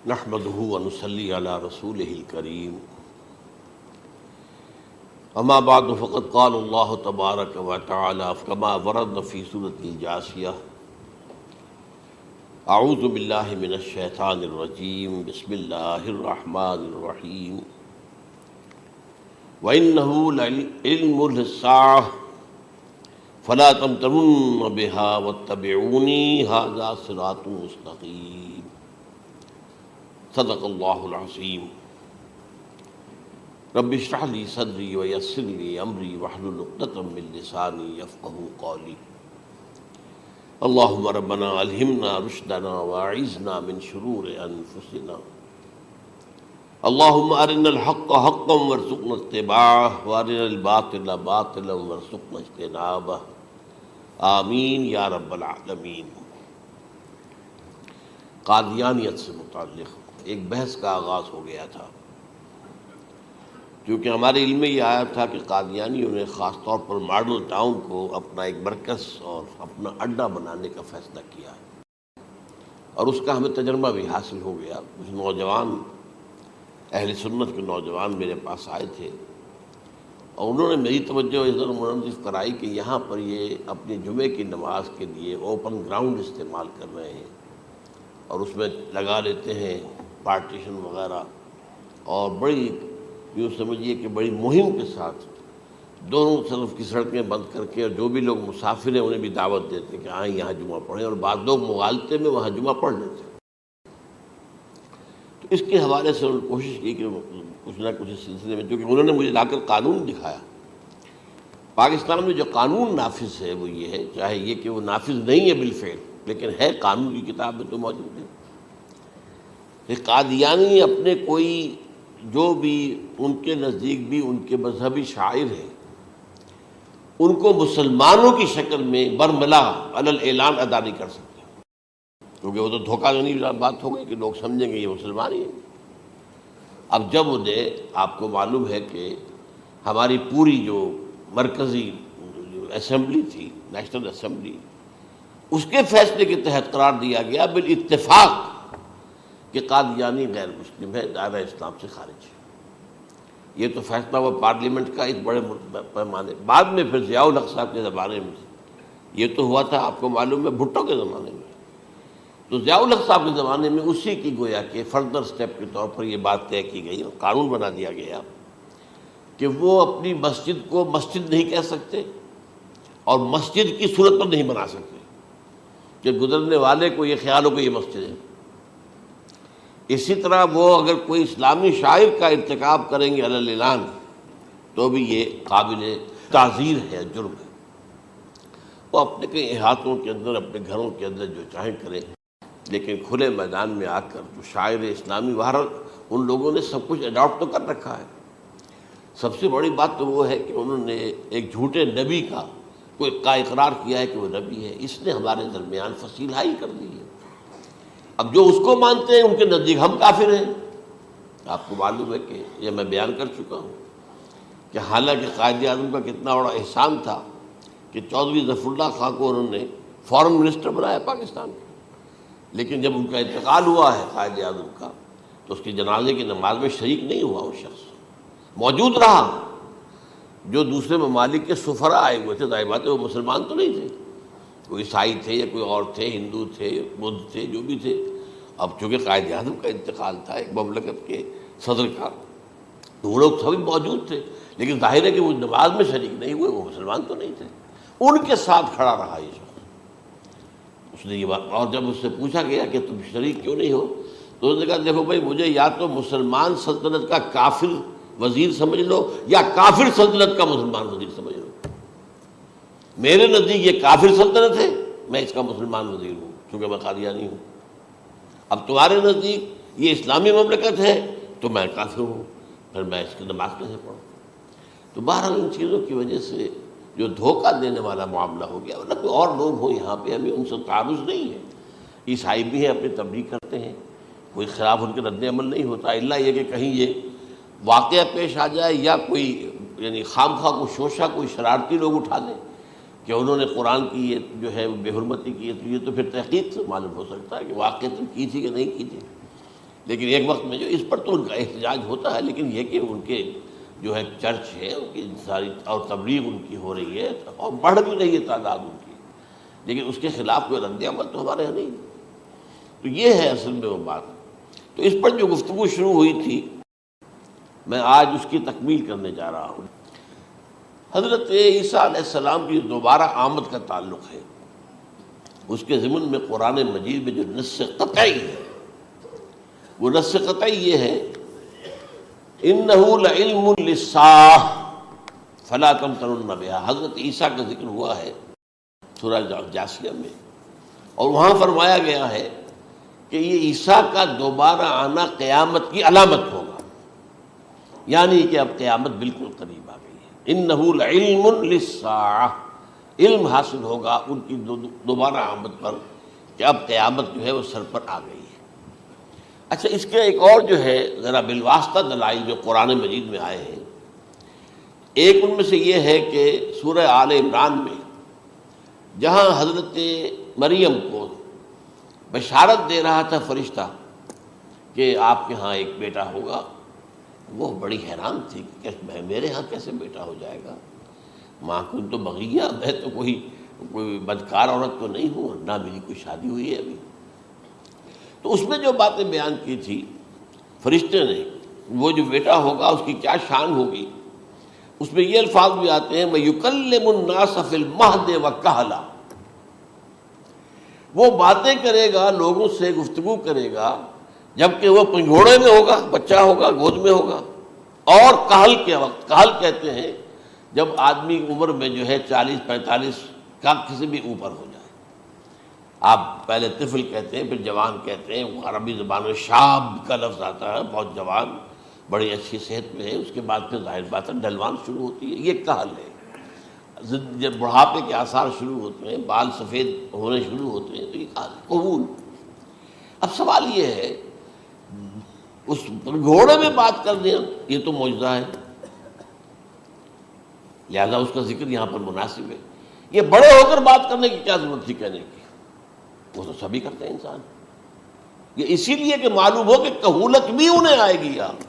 نحمده ونصلي على رسوله الكريم اما بعد فقد قال الله تبارك وتعالى كما ورد في سورة الجاثية اعوذ بالله من الشيطان الرجيم بسم الله الرحمن الرحيم وإنه لعلم للساعة فلا تمترن بها واتبعوني هذا صراط مستقيم صدق اللہ العظیم رب اشرح لی صدری ویسر لی امری واحلل عقدۃ من لسانی یفقہوا قولی اللہم ربنا الہمنا رشدنا واعذنا من شرور انفسنا اللہم ارنا الحق حقا وارزقنا اتباعہ وارنا الباطل باطلا وارزقنا اجتنابہ آمین یا رب العالمین۔ قادیانیت سے متعلق ایک بحث کا آغاز ہو گیا تھا، کیونکہ ہمارے علم میں یہ آیا تھا کہ قادیانیوں نے خاص طور پر ماڈل ٹاؤن کو اپنا ایک مرکز اور اپنا اڈا بنانے کا فیصلہ کیا ہے، اور اس کا ہمیں تجربہ بھی حاصل ہو گیا۔ کچھ نوجوان اہل سنت کے نوجوان میرے پاس آئے تھے اور انہوں نے میری توجہ اس طرح منتظر کرائی کہ یہاں پر یہ اپنی جمعے کی نماز کے لیے اوپن گراؤنڈ استعمال کر رہے ہیں اور اس میں لگا لیتے ہیں پارٹیشن وغیرہ، اور بڑی یوں سمجھیے کہ بڑی مہم کے ساتھ دونوں طرف کی سڑکیں بند کر کے، اور جو بھی لوگ مسافر ہیں انہیں بھی دعوت دیتے ہیں کہ آئیں یہاں جمعہ پڑھیں، اور بعض لوگ مغالطے میں وہاں جمعہ پڑھ لیتے ہیں۔ تو اس کے حوالے سے انہوں نے کوشش کی کہ کچھ نہ کچھ اس سلسلے میں، کیونکہ انہوں نے مجھے لا کر قانون دکھایا۔ پاکستان میں جو قانون نافذ ہے وہ یہ ہے، چاہے یہ کہ وہ نافذ نہیں ہے بالفعل، لیکن ہے قانون کی کتاب میں تو موجود ہے کہ قادیانی اپنے کوئی جو بھی ان کے نزدیک بھی ان کے مذہبی شاعر ہیں ان کو مسلمانوں کی شکل میں برملا علی الاعلان ادا نہیں کر سکتے، کیونکہ وہ تو دھوکہ دینی بات ہو گئی کہ لوگ سمجھیں گے یہ مسلمان ہی ہیں۔ اب جب انہیں، آپ کو معلوم ہے کہ ہماری پوری جو مرکزی اسمبلی تھی، نیشنل اسمبلی، اس کے فیصلے کے تحت قرار دیا گیا بالاتفاق کہ قادیانی غیر مسلم ہے، دائرہ اسلام سے خارج ہے۔ یہ تو فیصلہ ہوا پارلیمنٹ کا ایک بڑے پیمانے، بعد میں پھر ضیاء الحق صاحب کے زمانے میں یہ تو ہوا تھا، آپ کو معلوم ہے بھٹو کے زمانے میں، تو ضیاء الحق صاحب کے زمانے میں اسی کی گویا کہ فردر سٹیپ کے طور پر یہ بات طے کی گئی اور قانون بنا دیا گیا کہ وہ اپنی مسجد کو مسجد نہیں کہہ سکتے اور مسجد کی صورت پر نہیں بنا سکتے کہ گزرنے والے کو یہ خیال ہو کہ یہ مسجد ہے۔ اسی طرح وہ اگر کوئی اسلامی شاعر کا ارتکاب کریں گے علی الاعلان تو بھی یہ قابل تعزیر ہے، جرم ہے۔ وہ اپنے کئی احاطوں کے اندر، اپنے گھروں کے اندر جو چاہیں کریں، لیکن کھلے میدان میں آ کر جو شاعر اسلامی بہرحال ان لوگوں نے سب کچھ اڈاپٹ تو کر رکھا ہے۔ سب سے بڑی بات تو وہ ہے کہ انہوں نے ایک جھوٹے نبی کا اقرار کیا ہے کہ وہ نبی ہے، اس نے ہمارے درمیان فصیل ہائی کر دی ہے۔ اب جو اس کو مانتے ہیں ان کے نزدیک ہم کافر ہیں۔ آپ کو معلوم ہے کہ یہ میں بیان کر چکا ہوں کہ حالانکہ قائد اعظم کا کتنا بڑا احسان تھا کہ چودھری ظفر اللہ خان کو انہوں نے فارن منسٹر بنایا پاکستان کا، لیکن جب ان کا انتقال ہوا ہے قائد اعظم کا تو اس کی جنازے کی نماز میں شریک نہیں ہوا، وہ شخص موجود رہا۔ جو دوسرے ممالک کے سفراء آئے ہوئے تھے، ظاہر بات ہے وہ مسلمان تو نہیں تھے، کوئی عیسائی تھے یا کوئی اور تھے، ہندو تھے، بدھ تھے، جو بھی تھے۔ اب چونکہ قائد اعظم کا انتقال تھا ایک مملکت کے صدر کا، تو وہ لوگ سبھی موجود تھے، لیکن ظاہر ہے کہ وہ نماز میں شریک نہیں ہوئے، وہ مسلمان تو نہیں تھے۔ ان کے ساتھ کھڑا رہا یہ شخص۔ اس نے یہ بات، اور جب اس سے پوچھا گیا کہ تم شریک کیوں نہیں ہو تو اس نے کہا دیکھو بھائی، مجھے یا تو مسلمان سلطنت کا کافر وزیر سمجھ لو یا کافر سلطنت کا مسلمان وزیر سمجھ لو۔ میرے نزدیک یہ کافر سلطنت ہے، میں اس کا مسلمان وزیر ہوں کیونکہ میں قادیانی ہوں۔ اب تمہارے نزدیک یہ اسلامی مملکت ہے تو میں کافر ہوں، پھر میں اس کی نماز کیسے پڑھوں؟ تو بہرحال ان چیزوں کی وجہ سے جو دھوکہ دینے والا معاملہ ہو گیا، ورنہ کوئی اور لوگ ہوں یہاں پہ، ہمیں ان سے تعارض نہیں ہے۔ عیسائی بھی ہیں، اپنی تبلیغ کرتے ہیں، کوئی خلاف ان کے رد عمل نہیں ہوتا، الا یہ کہ کہیں یہ واقعہ پیش آ جائے یا کوئی یعنی خام خواہ کو شوشہ کوئی شرارتی لوگ اٹھا دیں کہ انہوں نے قرآن کی یہ جو ہے بے حرمتی کی ہے، تو یہ تو پھر تحقیق سے معلوم ہو سکتا ہے کہ واقعہ کی تھی کہ نہیں کی تھی۔ لیکن ایک وقت میں جو اس پر تو ان کا احتجاج ہوتا ہے، لیکن یہ کہ ان کے جو ہے چرچ ہے ان کی ساری اور تبلیغ ان کی ہو رہی ہے اور بڑھ بھی رہی ہے تعداد ان کی، لیکن اس کے خلاف کوئی رد عمل تو ہمارے یہاں نہیں۔ تو یہ ہے اصل میں وہ بات۔ تو اس پر جو گفتگو شروع ہوئی تھی میں آج اس کی تکمیل کرنے جا رہا ہوں۔ حضرت عیسیٰ علیہ السلام کی دوبارہ آمد کا تعلق ہے، اس کے ضمن میں قرآن مجید میں جو نص قطعی ہے وہ نص قطعی یہ ہے اِنَّهُ لَعِلْمٌ لِلسَّاعَةِ فَلَا تَمْتَرُنَّ بِهَا۔ حضرت عیسیٰ کا ذکر ہوا ہے سورہ جاسیہ میں، اور وہاں فرمایا گیا ہے کہ یہ عیسیٰ کا دوبارہ آنا قیامت کی علامت ہوگا، یعنی کہ اب قیامت بالکل قریب آ گئی ہے۔ اِنَّهُ لَعِلْمٌ لِلسَّاعَةِ، علم حاصل ہوگا ان کی دوبارہ آمد پر کہ اب قیامت جو ہے وہ سر پر آ گئی ہے۔ اچھا، اس کے ایک اور جو ہے ذرا بالواسطہ دلائل جو قرآن مجید میں آئے ہیں، ایک ان میں سے یہ ہے کہ سورہ آل عمران میں جہاں حضرت مریم کو بشارت دے رہا تھا فرشتہ کہ آپ کے ہاں ایک بیٹا ہوگا، وہ بڑی حیران تھی کہ میرے ہاں کیسے بیٹا ہو جائے گا، ماں کن تو بغیہ، میں تو کوئی بدکار عورت تو نہیں ہوں، نہ میری کوئی شادی ہوئی ہے ابھی۔ تو اس میں جو باتیں بیان کی تھی فرشتے نے، وہ جو بیٹا ہوگا اس کی کیا شان ہوگی، اس میں یہ الفاظ بھی آتے ہیں وَيُكَلِّمُ النَّاسَ فِي الْمَهْدِ وَكَهْلًا، وہ باتیں کرے گا، لوگوں سے گفتگو کرے گا جبکہ وہ پنگھوڑے میں ہوگا، بچہ ہوگا، گود میں ہوگا، اور کہل کے وقت، کہل کہتے ہیں جب آدمی عمر میں جو ہے 40-45 کا کسی بھی اوپر ہو جائے، آپ پہلے طفل کہتے ہیں پھر جوان کہتے ہیں، عربی زبان میں شاب کا لفظ آتا ہے، بہت جوان، بڑی اچھی صحت میں ہے، اس کے بعد پھر ظاہر بات ہے ڈھلوان شروع ہوتی ہے، یہ کہل ہے۔ جب بڑھاپے کے آثار شروع ہوتے ہیں، بال سفید ہونے شروع ہوتے ہیں، تو یہ کہل ہے، قبول۔ اب سوال یہ ہے اس گھوڑے میں بات کر دیں، یہ تو معجزہ ہے، لہذا اس کا ذکر یہاں پر مناسب ہے۔ یہ بڑے ہو کر بات کرنے کی کیا ضرورت تھی کہنے کی، وہ تو سبھی کرتے ہیں انسان، یہ اسی لیے کہ معلوم ہو کہ کہولت بھی انہیں آئے گی یار،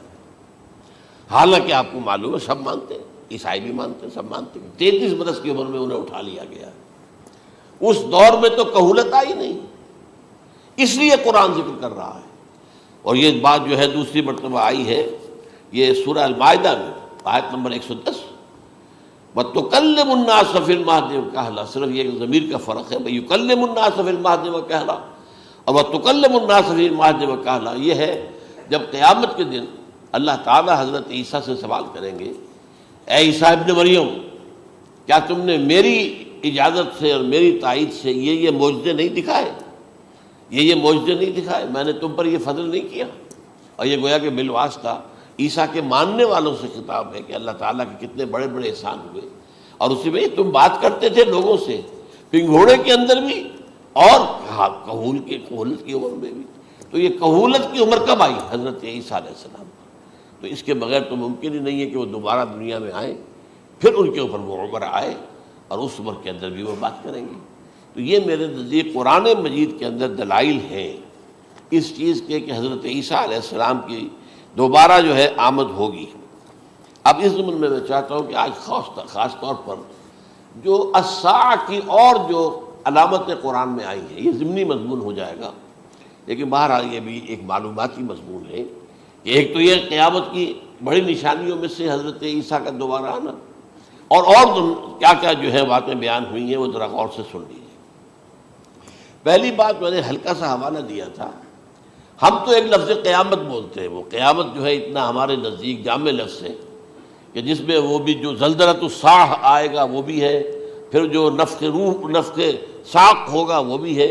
حالانکہ آپ کو معلوم ہے سب مانتے ہیں، عیسائی بھی مانتے ہیں، سب مانتے ہیں، 33 برس کی عمر میں انہیں اٹھا لیا گیا، اس دور میں تو کہولت آئی نہیں، اس لیے قرآن ذکر کر رہا ہے۔ اور یہ بات جو ہے دوسری مرتبہ آئی ہے یہ سورہ المائدہ میں آیت نمبر 110 وَتُكَلِّمُ النَّاسَ فِي الْمَهْدِ وَكَهْلًا، صرف یہ ضمیر کا فرق ہے، يُكَلِّمُ النَّاسَ فِي الْمَهْدِ وَكَهْلًا اور وَتُكَلِّمُ النَّاسَ فِي الْمَهْدِ وَكَهْلًا، یہ ہے جب قیامت کے دن اللہ تعالیٰ حضرت عیسیٰ سے سوال کریں گے، اے عیسیٰ ابن مریم، کیا تم نے میری اجازت سے اور میری تائید سے یہ معجزے نہیں دکھائے، یہ معجزے نہیں دکھائے، میں نے تم پر یہ فضل نہیں کیا؟ اور یہ گویا کہ بالواسطہ عیسیٰ کے ماننے والوں سے خطاب ہے کہ اللہ تعالیٰ کے کتنے بڑے بڑے احسان ہوئے، اور اسی میں تم بات کرتے تھے لوگوں سے پنگھوڑے کے اندر بھی اور کہولت کی عمر میں بھی، تو یہ کہولت کی عمر کب آئی؟ حضرت عیسیٰ علیہ السلام، تو اس کے بغیر تو ممکن ہی نہیں ہے کہ وہ دوبارہ دنیا میں آئیں، پھر ان کے اوپر وہ عمر آئے اور اس عمر کے اندر بھی وہ بات کریں گے۔ تو یہ میرے نزدیک قرآن مجید کے اندر دلائل ہیں اس چیز کے کہ حضرت عیسیٰ علیہ السلام کی دوبارہ جو ہے آمد ہوگی۔ اب اس ضمن میں چاہتا ہوں کہ آج خاص طور پر جو الساعہ کی اور جو علامتیں قرآن میں آئی ہیں، یہ ضمنی مضمون ہو جائے گا، لیکن بہرحال یہ بھی ایک معلوماتی مضمون ہے کہ ایک تو یہ قیامت کی بڑی نشانیوں میں سے حضرت عیسیٰ کا دوبارہ آنا، اور کیا کیا جو ہے باتیں بیان ہوئی ہیں وہ ذرا غور سے سن لیجیے۔ پہلی بات میں نے ہلکا سا حوالہ دیا تھا، ہم تو ایک لفظ قیامت بولتے ہیں، وہ قیامت جو ہے اتنا ہمارے نزدیک جامع لفظ ہے کہ جس میں وہ بھی جو زلزلۃ الساعہ آئے گا وہ بھی ہے، پھر جو نفخ روح نفخ ساق ہوگا وہ بھی ہے،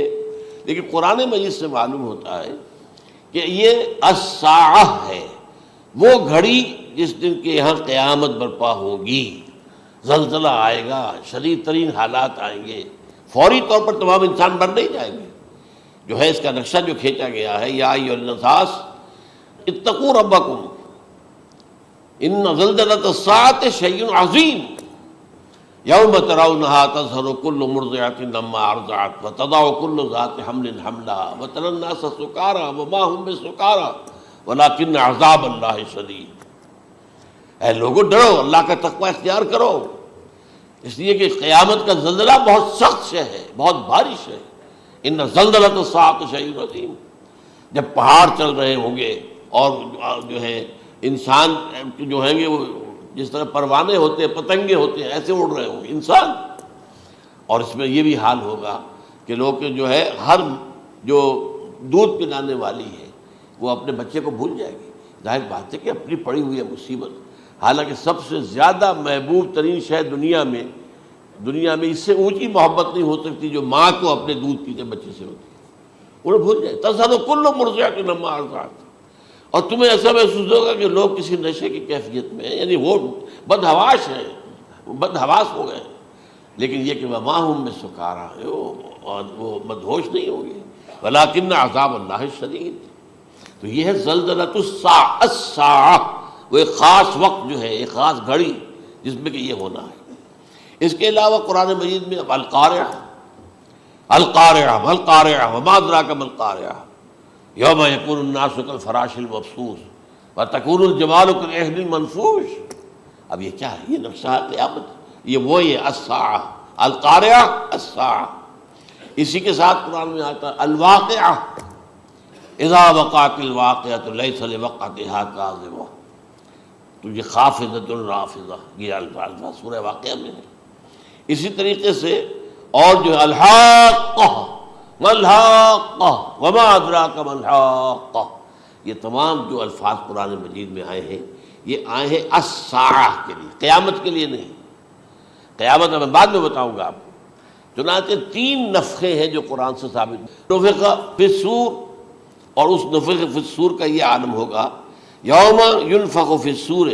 لیکن قرآن مجید سے معلوم ہوتا ہے کہ یہ الساعہ ہے، وہ گھڑی جس دن کے یہاں قیامت برپا ہوگی، زلزلہ آئے گا، شدید ترین حالات آئیں گے، فوری طور پر تمام انسان مر نہیں جائیں گے۔ جو ہے اس کا نقشہ جو کھینچا گیا ہے یا ایھا الناس اتقوا ربکم ان زلزلۃ الساعۃ شیء عظیم یوم ترونها تذہل کل مرضعۃ عما ارضعت وتضع کل ذات حمل حملها وتری الناس سکارى وما هم بسکارى ولکن عذاب اللہ شدید۔ اے لوگوں ڈرو، اللہ کا تقوی اختیار کرو، اس لیے کہ قیامت کا زلزلہ بہت سخت شے ہے، بہت بھاری شے ہے۔ ان زلزلۃ الساعۃ شیء عظیم، جب پہاڑ چل رہے ہوں گے اور جو ہے انسان جو ہیں گے وہ جس طرح پروانے ہوتے ہیں، پتنگے ہوتے ہیں، ایسے اڑ رہے ہوں گے انسان، اور اس میں یہ بھی حال ہوگا کہ لوگ جو ہے ہر جو دودھ پلانے والی ہے وہ اپنے بچے کو بھول جائے گی۔ ظاہر بات ہے کہ اپنی پڑی ہوئی ہے مصیبت، حالانکہ سب سے زیادہ محبوب ترین شے دنیا میں اس سے اونچی محبت نہیں ہو سکتی جو ماں کو اپنے دودھ پیتے بچے سے ہوتی ہے، انہیں بھول جائے۔ تذہب کل مرضعۃ عما ارضعت، اور تمہیں ایسا محسوس ہوگا کہ لوگ کسی نشے کی کیفیت میں ہیں، یعنی وہ بدحواش ہیں، بدحواس ہو گئے، لیکن یہ کہ وما هم بسکارى، وہ مدہوش نہیں ہوں گے، ولکن عذاب اللہ شدید۔ تو یہ ہے زلزلۃ الساعہ، وہ ایک خاص وقت جو ہے، ایک خاص گھڑی جس میں کہ یہ ہونا ہے۔ اس کے علاوہ قرآن مجید میں القارعہ، القارعہ والقارعہ وما ادراک ما القارعہ، یوم یکون الناس کالفراش المبثوث وتکون الجبال کالعہن المنفوش۔ اب یہ کیا ہے؟ یہ نقشہ قیامت، یہ الساعہ، القارعہ الساعہ۔ اسی کے ساتھ قرآن میں آتا ہے الواقعہ، اذا وقعت الواقعۃ لیس لوقعتها کاذبہ، تو یہ خافضۃ رافضہ، یہ الفاظ سورہ واقعہ میں ہے۔ اسی طریقے سے اور جو ہے الحاقہ، ما الحاقہ وما ادراک ما الحاقہ، یہ تمام جو الفاظ قرآن مجید میں آئے ہیں یہ آئے ہیں الساعہ کے لیے، قیامت کے لیے نہیں۔ قیامت میں بعد میں بتاؤں گا آپ کو۔ چنانچہ 3 نفخے ہیں جو قرآن سے ثابت، نفخ فی الصور، اور اس نفخ فی الصور کا یہ عالم ہوگا یوم ینفخ فی الصور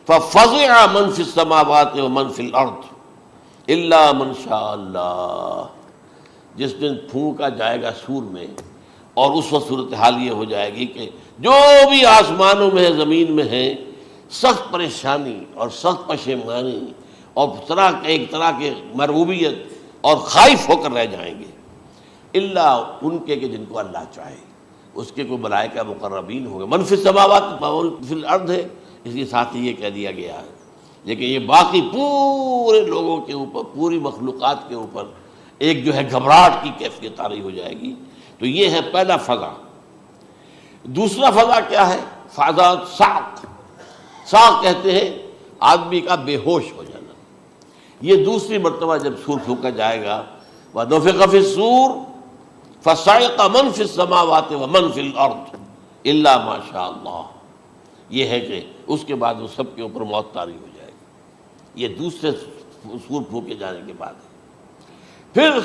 ففزع من فی السماوات ومن فی الارض الا من شاء اللہ، جس دن پھونکا جائے گا سور میں، اور اس وقت صورتحال یہ ہو جائے گی کہ جو بھی آسمانوں میں ہے، زمین میں ہے، سخت پریشانی اور سخت پشیمانی اور ایک طرح کے مرعوبیت اور خائف ہو کر رہ جائیں گے، الا ان کے کہ جن کو اللہ چاہے، اس کے کوئی ملائکہ مقربین ہوں گے۔ من فی السماوات فی الارض ہے، اس کے ساتھ ہی یہ کہہ دیا گیا ہے، لیکن یہ باقی پورے لوگوں کے اوپر، پوری مخلوقات کے اوپر ایک جو ہے گھبراہٹ کی کیفیت طاری ہو جائے گی۔ تو یہ ہے پہلا فضا۔ دوسرا فضا کیا ہے؟ فضا صعق، صعق کہتے ہیں آدمی کا بے ہوش ہو جانا۔ یہ دوسری مرتبہ جب سور پھونکا جائے گا، وَنُفِخَ فِي الصُّورِ فَصَعِقَ مَن فِي السَّمَاوَاتِ وَمَن فِي الْأَرْضِ إِلَّا مَا شَاءَ اللَّهُ، یہ ہے کہ اس کے بعد وہ سب کے اوپر موت طاری ہو جائے گی۔ یہ دوسرے سور پھونکے جانے کے بعد ہے۔ پھر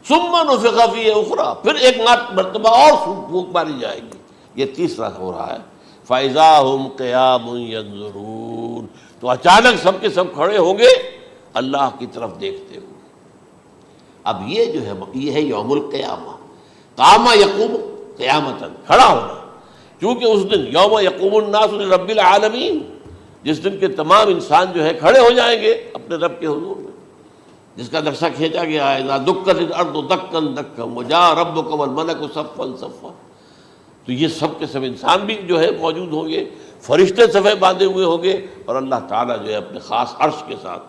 ثُمَّ نُفِخَ فِيهِ أُخْرَى، پھر ایک مرتبہ اور سور پھونک ماری جائے گی، یہ تیسرا ہو رہا ہے۔ فَإِذَا هُمْ قِيَامٌ يَنظُرُونَ، تو اچانک سب کے سب کھڑے ہوں گے اللہ کی طرف دیکھتے ہوئے۔ اب یہ جو ہے یہ ہے یوم القیامہ، قام یقوم قیامتاً، کھڑا ہونا، کیونکہ اس دن یوم یقوم الناس لرب العالمین، جس دن کے تمام انسان جو ہے کھڑے ہو جائیں گے اپنے رب کے حضور میں، جس کا نقشہ کھینچا گیا ہے اذا دکت الارض دکا دکا وجاء ربک والملک صفا صفا۔ تو یہ سب کے سب انسان بھی جو ہے موجود ہوں گے، فرشتے صفے باندھے ہوئے ہوں گے، اور اللہ تعالیٰ جو ہے اپنے خاص عرش کے ساتھ،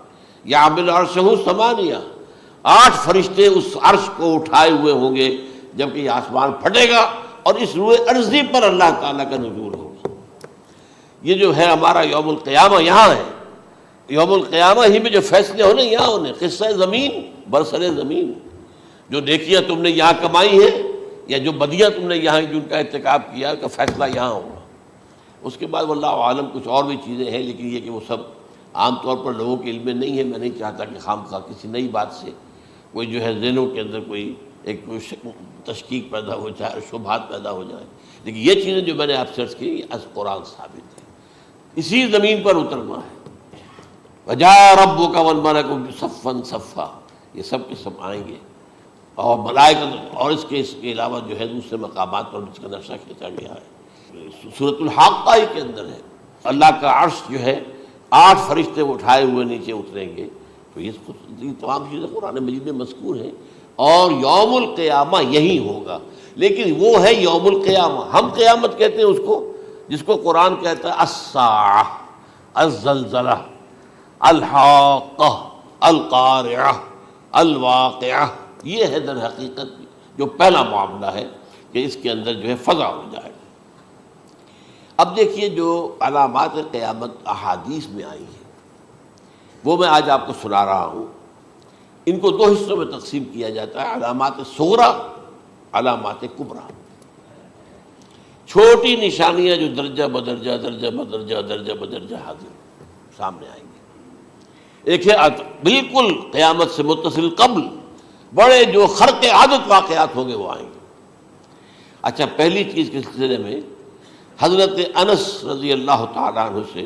یحمل عرشہ ثمانیہ، 8 فرشتے اس عرش کو اٹھائے ہوئے ہوں گے، جبکہ یہ آسمان پھٹے گا اور اس روئے ارضی پر اللہ تعالیٰ کا نزول ہوگا۔ یہ جو ہے ہمارا یوم القیامہ یہاں ہے، یوم القیامہ ہی میں جو فیصلے ہونے یہاں ہونے، قصہ زمین برسر زمین، جو نیکیاں تم نے یہاں کمائی ہیں یا جو بدیاں تم نے یہاں جن کا ارتکاب کیا کا فیصلہ یہاں ہوگا۔ اس کے بعد واللہ عالم کچھ اور بھی چیزیں ہیں، لیکن یہ کہ وہ سب عام طور پر لوگوں کے علم میں نہیں ہے۔ میں نہیں چاہتا کہ خام خواہ کسی نئی بات سے کوئی جو ہے ذہنوں کے اندر کوئی ایک تشکیک پیدا ہو جائے اور شبہات پیدا ہو جائے، لیکن یہ چیزیں جو میں نے آپ سرچ کی از قرآن ثابت ہے، اسی زمین پر اترنا ہے۔ وجاء ربک والملک صفا صفا، یہ سب کے سب آئیں گے، اور ملائکہ، اور اس کے علاوہ جو ہے دوسرے مقامات پر جس کا نقشہ کھینچا گیا ہے سورۃ الحاقہ ہی کے اندر ہے۔ اللہ کا عرش جو ہے 8 فرشتے اٹھائے ہوئے نیچے اتریں گے۔ تو یہ تمام چیزیں قرآن مجید میں مذکور ہیں، اور یوم القیامہ یہی ہوگا، لیکن وہ ہے یوم القیامہ. ہم قیامت کہتے ہیں اس کو جس کو قرآن کہتا ہے الساعہ، الزلزلہ، الحاقہ، القارعہ، الواقعہ. یہ ہے در حقیقت جو پہلا معاملہ ہے کہ اس کے اندر جو ہے فضا ہو جائے. اب دیکھیے جو علامات قیامت احادیث میں آئی ہیں وہ میں آج آپ کو سنا رہا ہوں. ان کو دو حصوں میں تقسیم کیا جاتا ہے، علامات صغریٰ، علامات کبریٰ. چھوٹی نشانیاں جو درجہ بدرجہ درجہ بدرجہ درجہ بدرجہ حاضر سامنے آئیں گے. ایک ہے بالکل قیامت سے متصل قبل بڑے جو خرق عادت واقعات ہوں گے وہ آئیں گے. اچھا، پہلی چیز کے سلسلے میں حضرت انس رضی اللہ تعالیٰ عنہ سے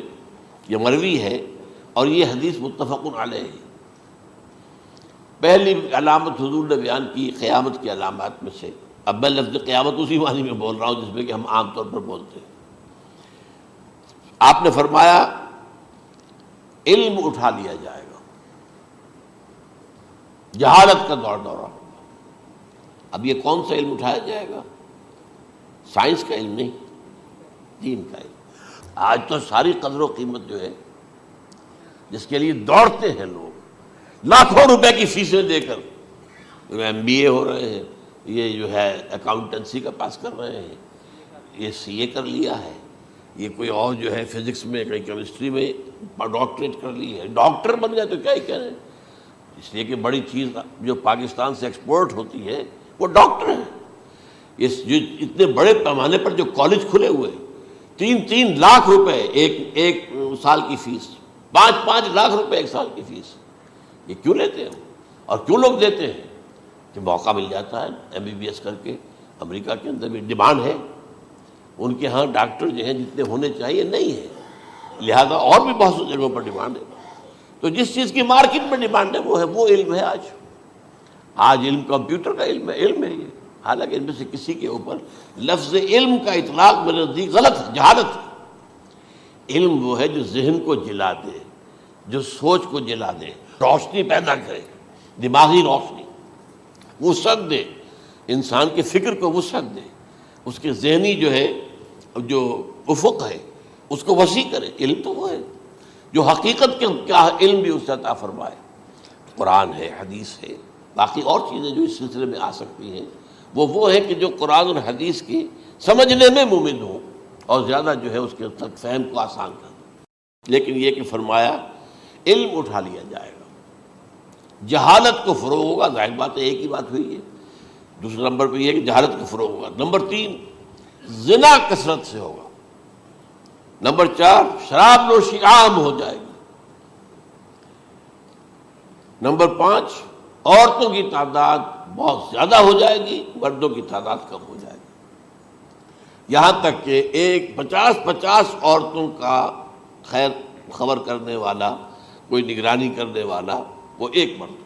یہ مروی ہے اور یہ حدیث متفق علیہ ہے. پہلی علامت حضور نے بیان کی قیامت کی علامات میں سے. اب میں لفظ قیامت اسی معنی میں بول رہا ہوں جس میں کہ ہم عام طور پر بولتے ہیں. آپ نے فرمایا علم اٹھا لیا جائے گا، جہالت کا دورہ ہوگا. اب یہ کون سا علم اٹھایا جائے گا؟ سائنس کا علم نہیں، دین کا علم. آج تو ساری قدر و قیمت جو ہے جس کے لیے دوڑتے ہیں لوگ، لاکھوں روپے کی فیسیں دے کر ایم بی اے ہو رہے ہیں، یہ جو ہے اکاؤنٹنسی کا پاس کر رہے ہیں، یہ سی اے کر لیا ہے، یہ کوئی اور جو ہے فزکس میں کوئی کیمسٹری میں ڈاکٹریٹ کر لی ہے، ڈاکٹر بن گئے تو کیا ہی کہہ رہے ہیں. اس لیے کہ بڑی چیز جو پاکستان سے ایکسپورٹ ہوتی ہے وہ ڈاکٹر ہیں. جو اتنے بڑے پیمانے پر جو کالج کھلے ہوئے، 3 لاکھ روپے ایک سال کی فیس، 5 لاکھ روپے ایک سال کی فیس. یہ کیوں لیتے ہیں اور کیوں لوگ دیتے ہیں؟ کہ موقع مل جاتا ہے ایم بی بی ایس کر کے. امریکہ کے اندر بھی ڈیمانڈ ہے، ان کے ہاں ڈاکٹر جو ہیں جتنے ہونے چاہیے نہیں ہے، لہذا اور بھی بہت سی جگہوں پر ڈیمانڈ ہے. تو جس چیز کی مارکیٹ میں ڈیمانڈ ہے وہ علم ہے. آج علم کمپیوٹر کا علم ہے یہ. حالانکہ ان میں سے کسی کے اوپر لفظ علم کا اطلاق میرے نزدیک غلط ہے، جہالت ہے. علم وہ ہے جو ذہن کو جلا دے، جو سوچ کو جلا دے، روشنی پیدا کرے، دماغی روشنی، وسعت دے، انسان کے فکر کو وسعت دے، اس کے ذہنی جو ہے جو افق ہے اس کو وسیع کرے. علم تو وہ ہے جو حقیقت کے کیا علم بھی اس سے عطا فرمائے. قرآن ہے، حدیث ہے، باقی اور چیزیں جو اس سلسلے میں آ سکتی ہیں وہ ہے کہ جو قرآن اور حدیث کی سمجھنے میں مومن ہوں اور زیادہ جو ہے اس کے تک فہم کو آسان کر دیں. لیکن یہ کہ فرمایا علم اٹھا لیا جائے گا، جہالت کو فروغ ہوگا. ظاہر بات ہے ایک ہی بات ہوئی ہے. دوسرے نمبر پہ یہ ہے کہ جہالت کو فروغ ہوگا. نمبر 3 زنا کثرت سے ہوگا. نمبر 4 شراب نوشی عام ہو جائے گی. نمبر 5 عورتوں کی تعداد بہت زیادہ ہو جائے گی، مردوں کی تعداد کم ہو جائے گی. یہاں تک کہ 50 عورتوں کا خیر خبر کرنے والا، کوئی نگرانی کرنے والا، وہ ایک مرد.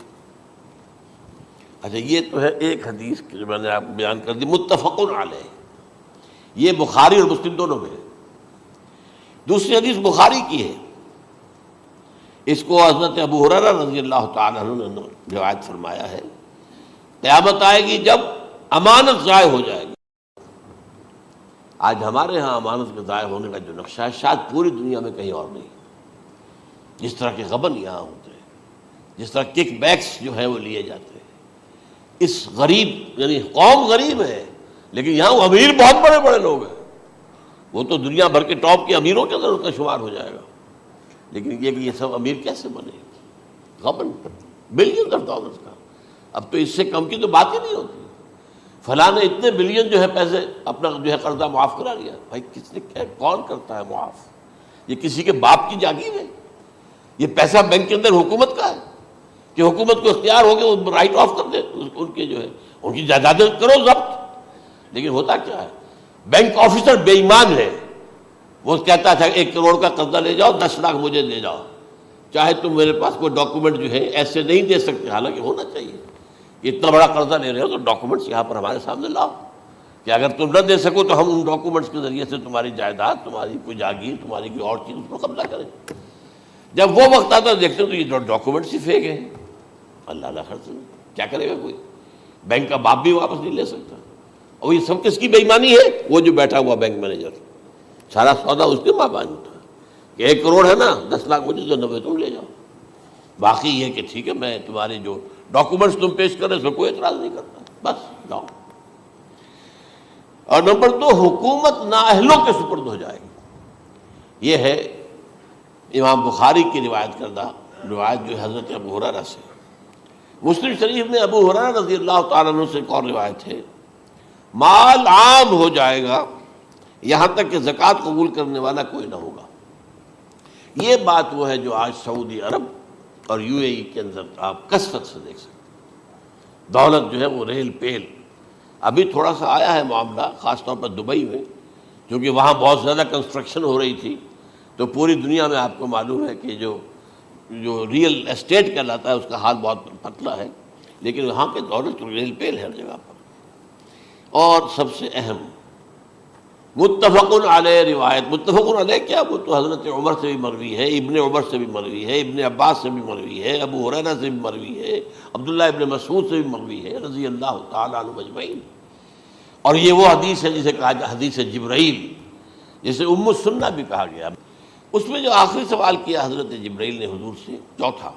اچھا، یہ تو ہے ایک حدیث جو میں نے آپ کو بیان کر دی، متفق علیہ. یہ بخاری اور مسلم دونوں میں ہے. دوسری حدیث بخاری کی ہے، اس کو حضرت ابو ہریرہ رضی اللہ تعالیٰ عنہ نے روایت فرمایا ہے. قیامت آئے گی جب امانت ضائع ہو جائے گی. آج ہمارے ہاں امانت کے ضائع ہونے کا جو نقشہ ہے شاید پوری دنیا میں کہیں اور نہیں. جس طرح کے غبن یہاں ہوتے ہیں، جس طرح کک بیکس جو ہے وہ لیے جاتے ہیں. اس غریب یعنی قوم غریب ہے لیکن یہاں وہ امیر بہت بڑے بڑے لوگ ہیں. وہ تو دنیا بھر کے ٹاپ کے امیروں کے اندر اس کا شمار ہو جائے گا. لیکن یہ کہ یہ سب امیر کیسے بنے؟ غبن بلین آف ڈالرز کا. اب تو اس سے کم کی تو بات ہی نہیں ہوتی. فلاں نے اتنے بلین جو ہے پیسے اپنا جو ہے قرضہ معاف کرا لیا. بھائی کس نے کیا، کون کرتا ہے معاف؟ یہ کسی کے باپ کی جاگیر ہے؟ یہ پیسہ بینک کے اندر حکومت کا ہے کہ حکومت کو اختیار ہو کے وہ رائٹ آف کر دے ان کے جو ہے ان کی جائیدادیں کرو ضبط. لیکن ہوتا کیا ہے، بینک آفیسر بے ایمان ہے. وہ کہتا تھا 1 کروڑ کا قرضہ لے جاؤ، 10 لاکھ مجھے دے جاؤ، چاہے تم میرے پاس کوئی ڈاکومنٹ جو ہے ایسے نہیں دے سکتے. حالانکہ ہونا چاہیے، اتنا بڑا قرضہ لے رہے ہو تو ڈاکومنٹس یہاں پر ہمارے سامنے لاؤ کہ اگر تم نہ دے سکو تو ہم ان ڈاکومنٹس کے ذریعے سے تمہاری جائیداد، تمہاری کوئی جاگیر، تمہاری کوئی اور چیز اس کو قبضہ کریں. جب وہ وقت آتا ہے دیکھتے تو یہ ڈاکومنٹس ہی فیک ہیں. اللہ خرچ کیا کرے گا کوئی؟ بینک کا باپ بھی واپس نہیں لے سکتا. اور یہ سب کس کی بے ایمانی ہے؟ وہ جو بیٹھا ہوا بینک مینیجر، سارا سودا اس کے ماں باپ ہوتا ہے کہ 1 کروڑ ہے نا، 10 لاکھ مجھے تو 90 تم لے جاؤ. باقی یہ کہ ٹھیک ہے میں تمہارے جو ڈاکومنٹس تم پیش کر رہے اس میں کوئی اعتراض نہیں کرتا، بس جاؤ. اور نمبر 2، حکومت نااہلوں کے سپرد ہو جائے گی. یہ ہے امام بخاری کی روایت کردہ روایت جو حضرت ابو ہریرہ سے. مسلم شریف میں ابو ہریرہ رضی اللہ تعالیٰ عنہ سے ایک اور روایت ہے، مال عام ہو جائے گا یہاں تک کہ زکوٰۃ قبول کرنے والا کوئی نہ ہوگا. یہ بات وہ ہے جو آج سعودی عرب اور UAE کے اندر آپ کثرت سے دیکھ سکتے ہیں. دولت جو ہے وہ ریل پیل. ابھی تھوڑا سا آیا ہے معاملہ خاص طور پر دبئی میں، کیونکہ وہاں بہت زیادہ کنسٹرکشن ہو رہی تھی، تو پوری دنیا میں آپ کو معلوم ہے کہ جو ریئل اسٹیٹ کہلاتا ہے اس کا حال بہت پتلا ہے، لیکن وہاں کے دولت ریل پیل ہے ہر جگہ پر. اور سب سے اہم متفق علیہ روایت، متفق علیہ کیا، وہ تو حضرت عمر سے بھی مروی ہے، ابن عمر سے بھی مروی ہے، ابن عباس سے بھی مروی ہے، ابو ہریرہ سے بھی مروی ہے، عبداللہ ابن مسعود سے بھی مروی ہے رضی اللہ تعالیٰ عنہ اجمعین. اور یہ وہ حدیث ہے جسے کہا جائے حدیث جبرائیل، جسے ام السنہ بھی کہا گیا. اس میں جو آخری سوال کیا حضرت جبرائیل نے حضور سے، چوتھا،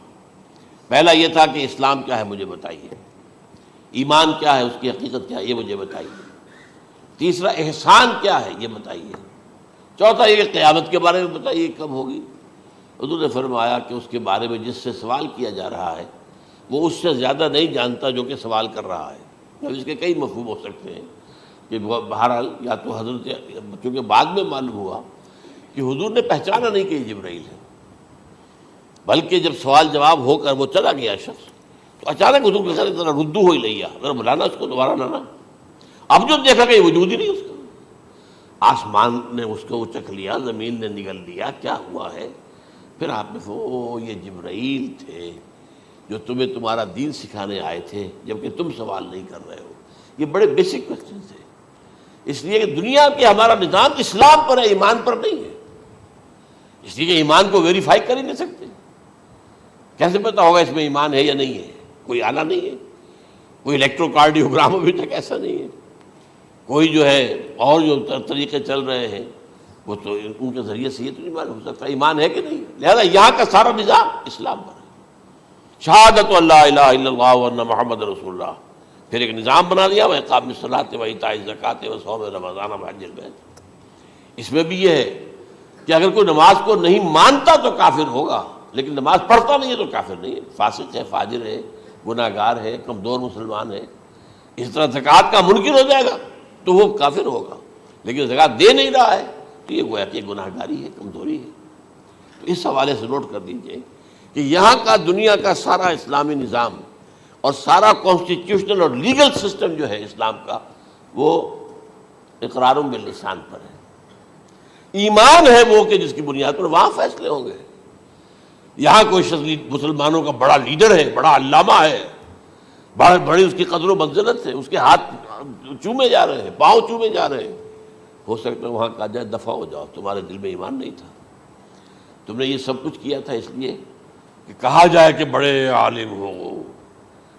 پہلا یہ تھا کہ اسلام کیا ہے مجھے بتائیے، ایمان کیا ہے، اس کی حقیقت کیا ہے یہ مجھے بتائیے، تیسرا احسان کیا ہے یہ بتائیے، چوتھا یہ کہ قیامت کے بارے میں بتائیے کب ہوگی. حضور نے فرمایا کہ اس کے بارے میں جس سے سوال کیا جا رہا ہے وہ اس سے زیادہ نہیں جانتا جو کہ سوال کر رہا ہے. اب اس کے کئی مفہوم ہو سکتے ہیں کہ بہرحال یا تو حضرت، چونکہ بعد میں معلوم ہوا کہ حضور نے پہچانا نہیں کہ یہ جبرائیل ہے، بلکہ جب سوال جواب ہو کر وہ چلا گیا شخص تو اچانک حضور کے ساتھ ذرا ردو ہو ہی لیا، ذرا بلانا اس کو دوبارہ لانا. اب جو دیکھا کہ یہ وجود ہی نہیں اس کا، آسمان نے اس کو چکھ لیا، زمین نے نگل لیا، کیا ہوا ہے. پھر آپ نے یہ جبرائیل تھے جو تمہیں تمہارا دین سکھانے آئے تھے جبکہ تم سوال نہیں کر رہے ہو. یہ بڑے بیسک کوسچن تھے، اس لیے کہ دنیا کے ہمارا نظام اسلام پر ہے، ایمان پر نہیں ہے. اس لیے کہ ایمان کو ویریفائی کر ہی نہیں سکتے. کیسے پتہ ہوگا اس میں ایمان ہے یا نہیں ہے؟ کوئی آلہ نہیں ہے، کوئی الیکٹروکارڈیوگرام ابھی تک ایسا نہیں ہے، کوئی جو ہے اور جو طریقے چل رہے ہیں وہ تو ان کے ذریعے سے یہ تو نہیں معلوم ہو سکتا ایمان ہے کہ نہیں. لہذا یہاں کا سارا نظام اسلام پر ہے. شہادت اللہ الہ الا اللہ وان محمد رسول اللہ، پھر ایک نظام بنا دیا، وہ اقام الصلاۃ و ایتاء الزکوٰۃ و صوم رمضان و حج البیت. اس میں بھی یہ ہے کہ اگر کوئی نماز کو نہیں مانتا تو کافر ہوگا، لیکن نماز پڑھتا نہیں ہے تو کافر نہیں ہے، فاسق ہے، فاجر ہے، گناہ گار ہے، کمزور مسلمان ہے. اس طرح زکوٰۃ کا منکر ہو جائے گا تو وہ کافر ہوگا، لیکن زکوٰۃ دے نہیں رہا ہے تو یہ گویا کہ گناہ گاری ہے، کمزوری ہے. تو اس حوالے سے نوٹ کر دیجئے کہ یہاں کا دنیا کا سارا اسلامی نظام اور سارا کانسٹیٹیوشنل اور لیگل سسٹم جو ہے اسلام کا وہ اقرار باللسان پر ہے. ایمان ہے وہ کہ جس کی بنیاد پر وہاں فیصلے ہوں گے. یہاں کوئی شخص مسلمانوں کا بڑا لیڈر ہے، بڑا علامہ ہے، بڑی اس کی قدر و منزلت ہے، اس کے ہاتھ چومے جا رہے ہیں، پاؤں چومے جا رہے ہیں، ہو سکتا ہے وہاں کہا جائے دفع ہو جاؤ، تمہارے دل میں ایمان نہیں تھا، تم نے یہ سب کچھ کیا تھا اس لیے کہ کہا جائے کہ بڑے عالم ہو،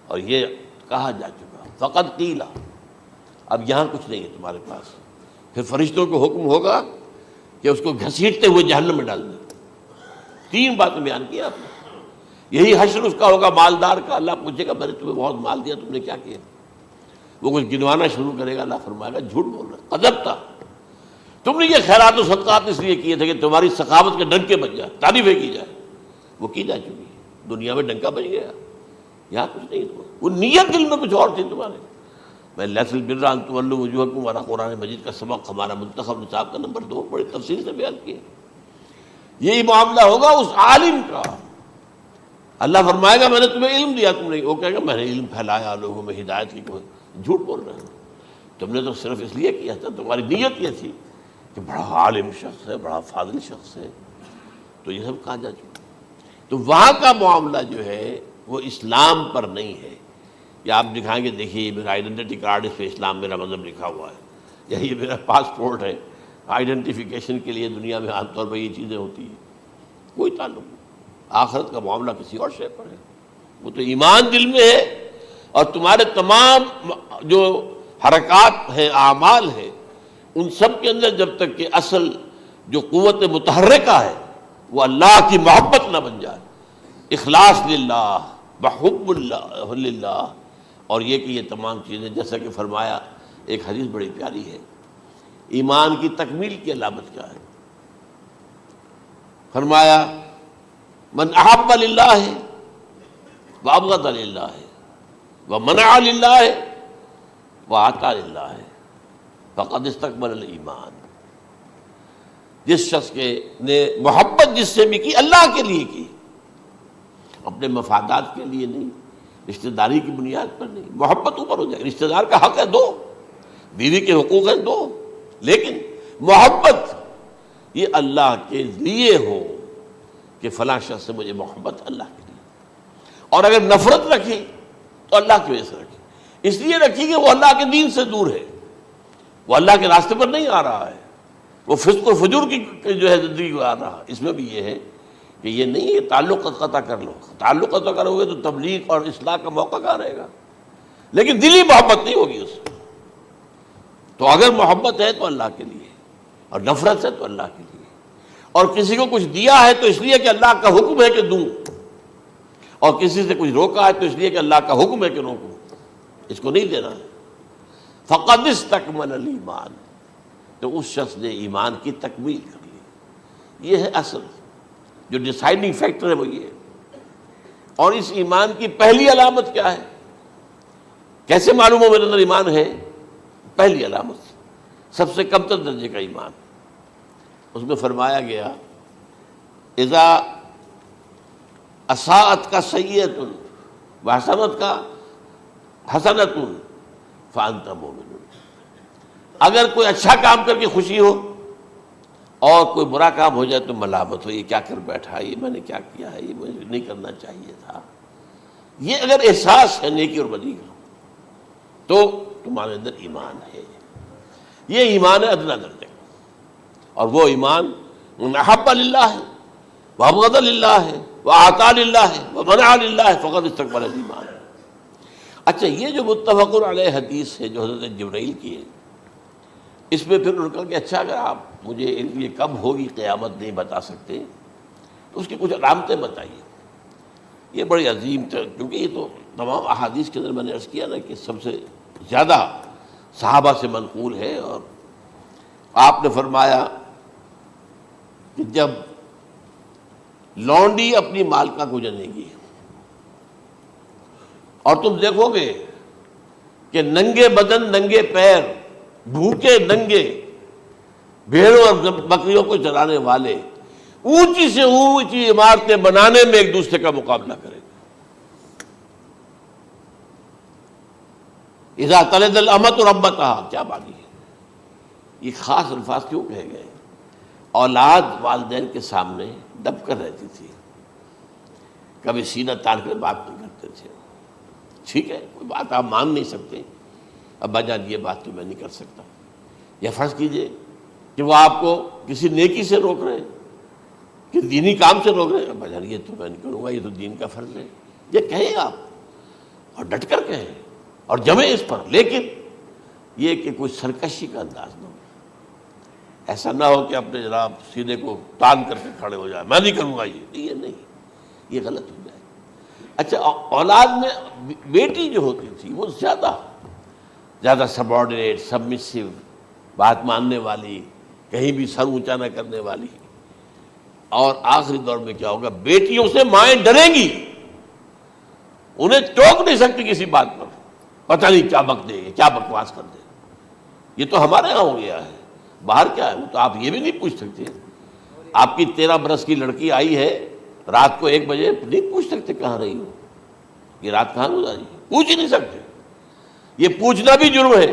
اور یہ کہا جا چکا فقط قیلا. اب یہاں کچھ نہیں ہے تمہارے پاس. پھر فرشتوں کو حکم ہوگا کہ اس کو گھسیٹتے ہوئے جہنم میں ڈال دیں. 3 باتیں بیان کی آپ نے. یہی حشر اس کا ہوگا مالدار کا. اللہ پوچھے گا میں نے تمہیں بہت مال دیا، تم نے کیا کیا؟ وہ کچھ گنوانا شروع کرے گا، اللہ فرمائے گا جھوٹ بول رہا، قذبت، تم نے یہ خیرات و صدقات اس لیے کیے تھے کہ تمہاری سخاوت کے ڈنکے بج جائے، تعریفیں کی جائے. وہ کی جا چکی ہے، دنیا میں ڈنکا بج گیا. یہاں کچھ نہیں، وہ نیت دل میں کچھ اور تھی تمہارے. میں لیس البر ان تولوا وجوہکم والا قرآن مجید کا سبق ہمارا منتخب نصاب کا نمبر 2 بڑی تفصیل سے بیان کیا. یہی معاملہ ہوگا اس عالم کا. اللہ فرمائے گا میں نے تمہیں علم دیا، تم نے، وہ کہے گا میں نے علم پھیلایا لوگوں میں ہدایت کی. کوئی جھوٹ بول رہے ہیں، تم نے تو صرف اس لیے کیا تھا، تمہاری نیت یہ تھی کہ بڑا عالم شخص ہے، بڑا فاضل شخص ہے. تو یہ سب کہا جا چکا. تو وہاں کا معاملہ جو ہے وہ اسلام پر نہیں ہے. یا آپ دکھائیں گے دیکھیے یہ میرا آئیڈینٹی کارڈ، اس پہ اسلام میرا مذہب لکھا ہوا ہے، یا یہ میرا پاسپورٹ ہے. آئیڈینٹیفیکیشن کے لیے دنیا میں عام طور پر یہ چیزیں ہوتی ہیں. کوئی تعلق نہیں. آخرت کا معاملہ کسی اور شے پر ہے. وہ تو ایمان دل میں ہے اور تمہارے تمام جو حرکات ہیں، اعمال ہیں، ان سب کے اندر جب تک کہ اصل جو قوت متحرکہ ہے وہ اللہ کی محبت نہ بن جائے، اخلاص للہ، بحب اللہ للہ، اور یہ کہ یہ تمام چیزیں جیسا کہ فرمایا، ایک حدیث بڑی پیاری ہے، ایمان کی تکمیل کی علامت کیا ہے؟ فرمایا من احب للہ وابغض للہ ومنع للہ واعطى للہ فقد استکمل الایمان، جس شخص کے نے محبت جس سے بھی کی اللہ کے لیے کی، اپنے مفادات کے لیے نہیں، رشتہ داری کی بنیاد پر نہیں، محبت اوپر ہو جائے، رشتہ دار کا حق ہے دو، بیوی کے حقوق ہیں دو، لیکن محبت یہ اللہ کے لیے ہو کہ فلاں شخص سے مجھے محبت اللہ کے لیے، اور اگر نفرت رکھی تو اللہ کی وجہ سے رکھی، اس لیے رکھی کہ وہ اللہ کے دین سے دور ہے، وہ اللہ کے راستے پر نہیں آ رہا ہے، وہ فسق و فجور کی جو ہے زندگی کو آ رہا ہے۔ اس میں بھی یہ ہے کہ یہ نہیں ہے تعلق قطع کر لو، تعلق قطع کرو گے تو تبلیغ اور اصلاح کا موقع کہاں رہے گا، لیکن دلی محبت نہیں ہوگی اس میں۔ تو اگر محبت ہے تو اللہ کے لیے، اور نفرت ہے تو اللہ کے لیے، اور کسی کو کچھ دیا ہے تو اس لیے کہ اللہ کا حکم ہے کہ دوں، اور کسی سے کچھ روکا ہے تو اس لیے کہ اللہ کا حکم ہے کہ روکوں، اس کو نہیں دینا ہے۔ فقد استکمل الایمان، تو اس شخص نے ایمان کی تکمیل کر لی۔ یہ ہے اصل جو ڈیسائیڈنگ فیکٹر ہے، وہ یہ ہے۔ اور اس ایمان کی پہلی علامت کیا ہے؟ کیسے معلوم ہو میرے اندر ایمان ہے؟ پہلی علامت سب سے کم تر درجے کا ایمان، اس میں فرمایا گیا اذا اساءت کا سیئۃ وحسنت کا حسنۃ فانت مومن، اگر کوئی اچھا کام کر کے خوشی ہو اور کوئی برا کام ہو جائے تو ملامت ہو، یہ کیا کر بیٹھا، یہ میں نے کیا کیا ہے، یہ مجھے نہیں کرنا چاہیے تھا۔ یہ اگر احساس ہے نیکی اور بدی کا تو تمہارے اندر ایمان ہے، یہ ایمان ہے ادنیٰ درجے کا، اور وہ ایمان من احب للہ ہے وابغض للہ ہے واعطى للہ ہے ومنع للہ ہے فقد استکمل الایمان۔ اچھا، یہ جو متفق علیہ حدیث ہے جو حضرت جبرائیل کی ہے، اس میں پھر انہوں نے کہا کہ اچھا اگر آپ مجھے یہ کب ہوگی قیامت نہیں بتا سکتے تو اس کی کچھ علامتیں بتائیے۔ یہ بڑی عظیم تر، کیونکہ یہ تو تمام احادیث کے اندر میں نے عرض کیا نا کہ سب سے زیادہ صحابہ سے منقول ہے، اور آپ نے فرمایا کہ جب لونڈی اپنی مالکہ کو جنے گی اور تم دیکھو گے کہ ننگے بدن ننگے پیر بھوکے ننگے بھیڑوں اور بکریوں کو چرانے والے اونچی سے اونچی عمارتیں بنانے میں ایک دوسرے کا مقابلہ کریں گے۔ اذا تلد الامۃ ربتہا، کیا بات ہے، یہ خاص الفاظ کیوں کہے گئے؟ اولاد والدین کے سامنے دب کر رہتی تھی، کبھی سینہ تان کر بات نہیں کرتے تھے، ٹھیک ہے کوئی بات آپ مان نہیں سکتے، ابا جان یہ بات تو میں نہیں کر سکتا، یا فرض کیجئے کہ وہ آپ کو کسی نیکی سے روک رہے ہیں، کہ دینی کام سے روک رہے ہیں، ابا جان یہ تو میں نہیں کروں گا، یہ تو دین کا فرض ہے، یہ کہیں آپ اور ڈٹ کر کہیں اور جمیں اس پر، لیکن یہ کہ کوئی سرکشی کا انداز نہ ہو، ایسا نہ ہو کہ اپنے جناب سینے کو تان کر کے کھڑے ہو جائے، میں نہیں کروں گا، یہ نہیں، یہ غلط ہو جائے۔ اچھا، اولاد میں بیٹی جو ہوتی تھی وہ زیادہ سبارڈینیٹ، سبمسیو، بات ماننے والی، کہیں بھی سر اونچا نہ کرنے والی، اور آخری دور میں کیا ہوگا، بیٹیوں سے مائیں ڈریں گی، انہیں ٹوک نہیں سکتی کسی بات پر، پتہ نہیں کیا بک دے گی، کیا بکواس کر دے۔ یہ تو ہمارے یہاں ہو گیا ہے، باہر کیا ہے وہ تو آپ یہ بھی نہیں پوچھ سکتے۔ آپ کی 13 برس کی لڑکی آئی ہے رات کو 1 بجے، نہیں پوچھ سکتے کہاں رہی ہو، یہ رات کہاں گزاری، پوچھ ہی نہیں سکتے۔ یہ پوچھنا بھی جرم ہے۔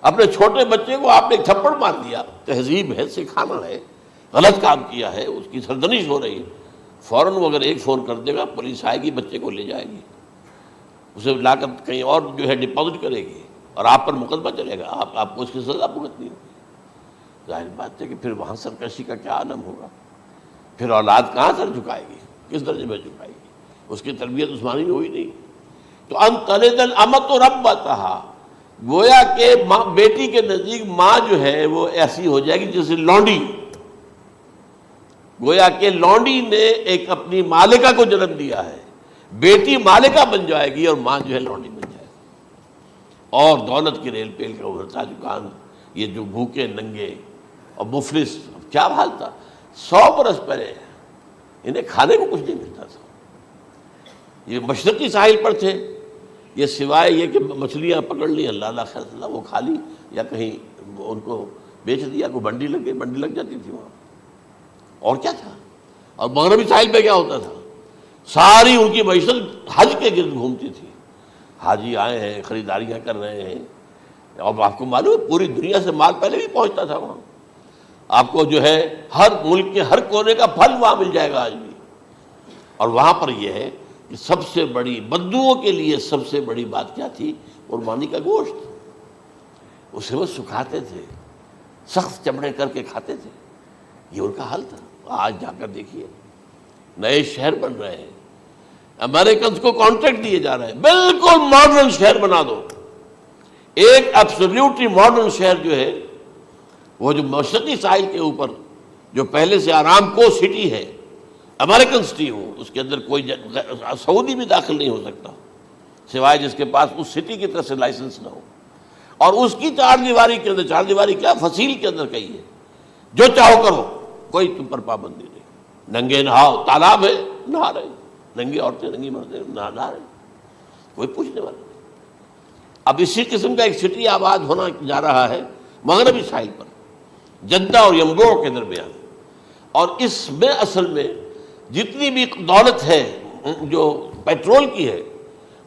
اپنے چھوٹے بچے کو آپ نے ایک تھپڑ مار دیا، تہذیب ہے، سکھانا ہے، غلط کام کیا ہے، اس کی سرزنش ہو رہی ہے، فوراً وہ اگر ایک فون کر دے گا پولیس آئے گی، بچے کو لے جائے گی، اسے لا کر کہیں اور جو ہے ڈپازٹ کرے گی، اور آپ پر مقدمہ چلے گا، آپ کو اس کی سزا بھگتنی ہوگی۔ ظاہر بات ہے کہ پھر وہاں سرکشی کا کیا عالم ہوگا، پھر اولاد کہاں سر جھکائے گی، کس درجے میں جھکائے گی، اس کی تربیت عثمانی ہوئی نہیں۔ تو ان تلد الامۃ ربتہا، گویا کہ بیٹی کے نزدیک ماں جو ہے وہ ایسی ہو جائے گی جیسے لونڈی، گویا کہ لونڈی نے ایک اپنی مالکہ کو جنم دیا ہے، بیٹی مالکہ بن جائے گی اور ماں جو ہے لونڈی بن جائے گی، اور دولت کی ریل پیل کا ابھرتا دکان، یہ جو بھوکے ننگے اور مفلس، کیا حال تھا 100 برس پہلے، انہیں کھانے کو کچھ نہیں ملتا تھا، یہ مشرقی ساحل پر تھے، یہ سوائے یہ کہ مچھلیاں پکڑ لی اللہ خیر اللہ وہ کھا لی، یا کہیں ان کو بیچ دیا، کوئی بنڈی لگ گئی، بنڈی لگ جاتی تھی وہاں، اور کیا تھا۔ اور مغربی ساحل پہ کیا ہوتا تھا، ساری ان کی معیشت حج کے گرد گھومتی تھی، حاجی آئے ہیں خریداریاں کر رہے ہیں، اور آپ کو معلوم ہے پوری دنیا سے مال پہلے بھی پہنچتا تھا وہاں، آپ کو جو ہے ہر ملک کے ہر کونے کا پھل وہاں مل جائے گا آج بھی۔ اور وہاں پر یہ ہے کہ سب سے بڑی بدوؤں کے لیے سب سے بڑی بات کیا تھی، قربانی کا گوشت، اسے وہ سکھاتے تھے، سخت چمڑے کر کے کھاتے تھے، یہ ان کا حل تھا۔ آج جا کر دیکھیے نئے شہر بن رہے ہیں، امریکنز کو کانٹریکٹ دیے جا رہے ہیں، بالکل ماڈرن شہر بنا دو، ایک ایبسلیوٹلی ماڈرن شہر جو ہے وہ جو مشرقی ساحل کے اوپر جو پہلے سے آرام کو سٹی ہے، امریکن سٹی ہو، اس کے اندر کوئی سعودی بھی داخل نہیں ہو سکتا سوائے جس کے پاس اس سٹی کی طرف سے لائسنس نہ ہو، اور اس کی چار دیواری کے اندر، چار دیواری کیا فصیل کے اندر کہی ہے، جو چاہو کرو، کوئی تم پر پابندی نہیں، ننگے نہاؤ، تالاب ہے نہا رہے، ننگی عورتیں ننگی مردیں نہا رہے، کوئی پوچھنے والا نہیں۔ اب اسی قسم کا ایک سٹی آباد ہونا جا رہا ہے مغربی ساحل پر، جدہ اور ینبوع کے درمیان، اور اس میں اصل میں جتنی بھی دولت ہے جو پیٹرول کی ہے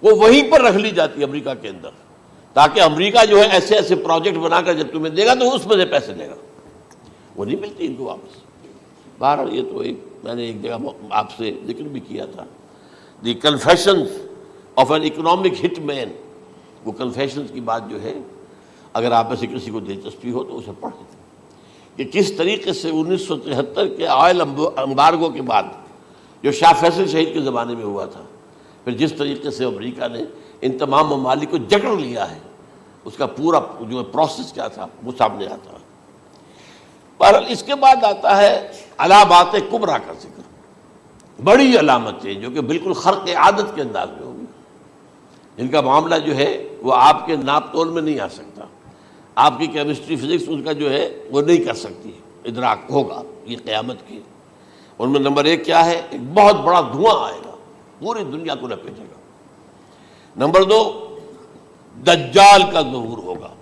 وہ وہیں پر رکھ لی جاتی ہے امریکہ کے اندر، تاکہ امریکہ جو ہے ایسے ایسے پروجیکٹ بنا کر جب تمہیں دے گا تو اس میں سے پیسے لے گا، وہ نہیں ملتی ان کو واپس۔ بہرحال یہ تو ایک میں نے ایک جگہ آپ سے ذکر بھی کیا تھا، دی کنفیشنز آف این اکنامک ہٹ مین، وہ کنفیشنز کی بات جو ہے اگر آپ میں سے کسی کو دلچسپی ہو تو اسے پڑھیں کہ کس طریقے سے 1973 کے آئل امبارگو کے بعد جو شاہ فیصل شہید کے زمانے میں ہوا تھا، پھر جس طریقے سے امریکہ نے ان تمام ممالک کو جکڑ لیا ہے، اس کا پورا جو پروسیس کیا تھا وہ سامنے آتا ہے۔ بہرحال اس کے بعد آتا ہے علامات کبریٰ کا ذکر، بڑی علامتیں جو کہ بالکل خرق عادت کے انداز میں ہوگی، جن کا معاملہ جو ہے وہ آپ کے ناپ تول میں نہیں آ سکتا، آپ کی کیمسٹری فزکس اس کا جو ہے وہ نہیں کر سکتی، ادراک ہوگا یہ قیامت کی۔ ان میں نمبر 1 کیا ہے، ایک بہت بڑا دھواں آئے گا، پوری دنیا کو لپیٹے گا۔ نمبر 2 دجال کا ظہور ہوگا،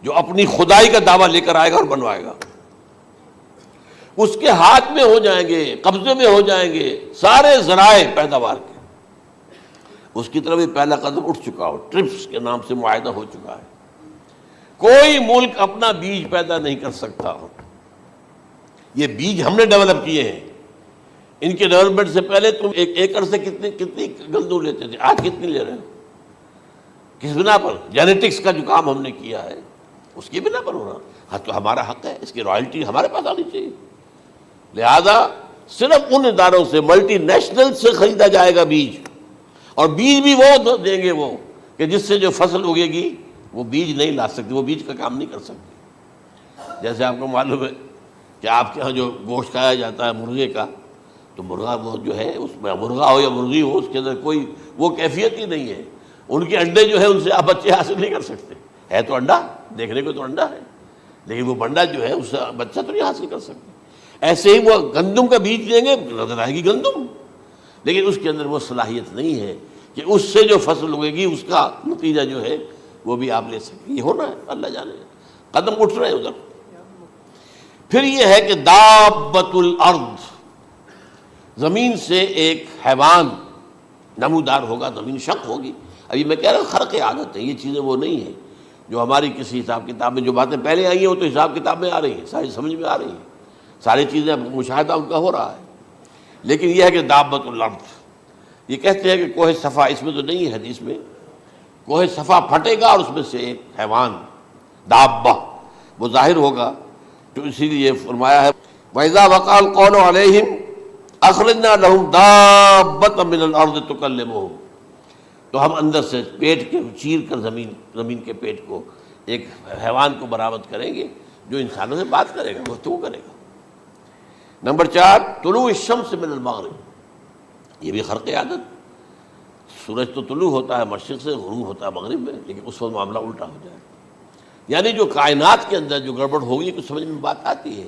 جو اپنی خدائی کا دعویٰ لے کر آئے گا اور بنوائے گا، اس کے ہاتھ میں ہو جائیں گے، قبضے میں ہو جائیں گے سارے ذرائع پیداوار کے، اس کی طرف بھی پہلا قدم اٹھ چکا ہو، ٹرپس کے نام سے معاہدہ ہو چکا ہے، کوئی ملک اپنا بیج پیدا نہیں کر سکتا، یہ بیج ہم نے ڈیولپ کیے ہیں، ان کے ڈیولپمنٹ سے پہلے تم ایک ایکڑ سے کتنی گندم لیتے تھے، آج کتنی لے رہے ہو، کس بنا پر؟ جینیٹکس کا جو کام ہم نے کیا ہے اس کی بنا پر ہو رہا، ہاں تو ہمارا حق ہے، اس کی رائلٹی ہمارے پاس آنی چاہیے، لہذا صرف ان اداروں سے ملٹی نیشنل سے خریدا جائے گا بیج، اور بیج بھی وہ دیں گے وہ کہ جس سے جو فصل اگے گی وہ بیج نہیں لا سکتی، وہ بیج کا کام نہیں کر سکتی۔ جیسے آپ کو معلوم ہے کہ آپ کے ہاں جو گوشت کھایا جاتا ہے مرغے کا، تو مرغا وہ جو ہے اس میں مرغا ہو یا مرغی ہو، اس کے اندر کوئی وہ کیفیت ہی نہیں ہے، ان کے انڈے جو ہے ان سے آپ بچے حاصل نہیں کر سکتے، ہے تو انڈا، دیکھنے کو تو انڈا ہے، لیکن وہ بنڈا جو ہے اس سے بچہ تو نہیں حاصل کر سکتے۔ ایسے ہی وہ گندم کا بیج دیں گے، نظر آئے گی گندم، لیکن اس کے اندر وہ صلاحیت نہیں ہے کہ اس سے جو فصل اگے گی اس کا نتیجہ جو ہے وہ بھی آپ لے سکیں۔ یہ ہونا ہے، اللہ جانے، قدم اٹھ رہے ہیں ادھر۔ پھر یہ ہے کہ دابۃ الارض، زمین سے ایک حیوان نمودار ہوگا، زمین شق ہوگی۔ ابھی میں کہہ رہا ہوں خرق عادت ہے، یہ چیزیں وہ نہیں ہیں جو ہماری کسی حساب کتاب میں جو باتیں پہلے آئی ہیں وہ تو حساب کتاب میں آ رہی ہیں، ساری سمجھ میں آ رہی ہیں، ساری چیزیں مشاہدہ ان کا ہو رہا ہے، لیکن یہ ہے کہ دابۃ الارض، یہ کہتے ہیں کہ کوہ صفا، اس میں تو نہیں ہے حدیث میں، کوہ صفا پھٹے گا اور اس میں سے ایک حیوان دابہ وہ ظاہر ہوگا، تو اسی لیے فرمایا ہے وَإِذَا وَقَعَ الْقَوْلُ عَلَيْهِمْ أَخْرَجْنَا لَهُمْ دَابَّةً مِّنَ الْأَرْضِ تُكَلِّمُهُمْ، تو ہم اندر سے پیٹ کے چیر کر زمین کے پیٹ کو ایک حیوان کو برآمد کریں گے جو انسانوں سے بات کرے گا، گفتگو کرے گا۔ نمبر 4، طلوع الشمس من المغرب، یہ بھی خرق عادت، سورج تو طلوع ہوتا ہے مشرق سے، غروب ہوتا ہے مغرب میں، لیکن اس وقت معاملہ الٹا ہو جائے، یعنی جو کائنات کے اندر جو گڑبڑ ہوگی کچھ سمجھ میں بات آتی ہے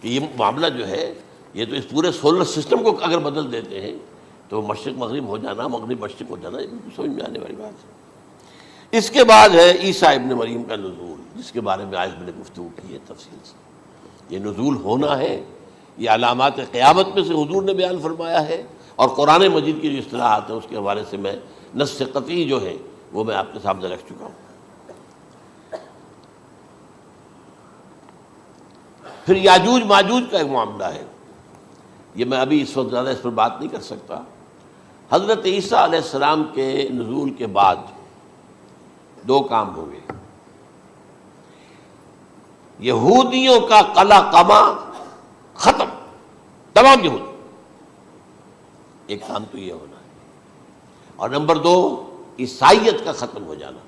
کہ یہ معاملہ جو ہے، یہ تو اس پورے سولر سسٹم کو اگر بدل دیتے ہیں تو مشرق مغرب ہو جانا، مغرب مشرق ہو جانا، یہ سمجھ میں آنے والی بات ہے۔ اس کے بعد ہے عیسیٰ ابن مریم کا نزول، جس کے بارے میں آج میں نے گفتگو کی ہے تفصیل سے۔ یہ نزول ہونا ہے، یہ علامات قیامت میں سے حضور نے بیان فرمایا ہے، اور قرآن مجید کی جو اصطلاحات ہیں اس کے حوالے سے میں نص قطعی جو ہے وہ میں آپ کے سامنے رکھ چکا ہوں۔ پھر یاجوج ماجوج کا ایک معاملہ ہے، یہ میں ابھی اس وقت زیادہ اس پر بات نہیں کر سکتا۔ حضرت عیسیٰ علیہ السلام کے نزول کے بعد 2 کام ہوں گے، یہودیوں کا قلع قمع ختم، تمام یہود، ایک کام تو یہ ہونا ہے، اور نمبر 2 عیسائیت کا ختم ہو جانا،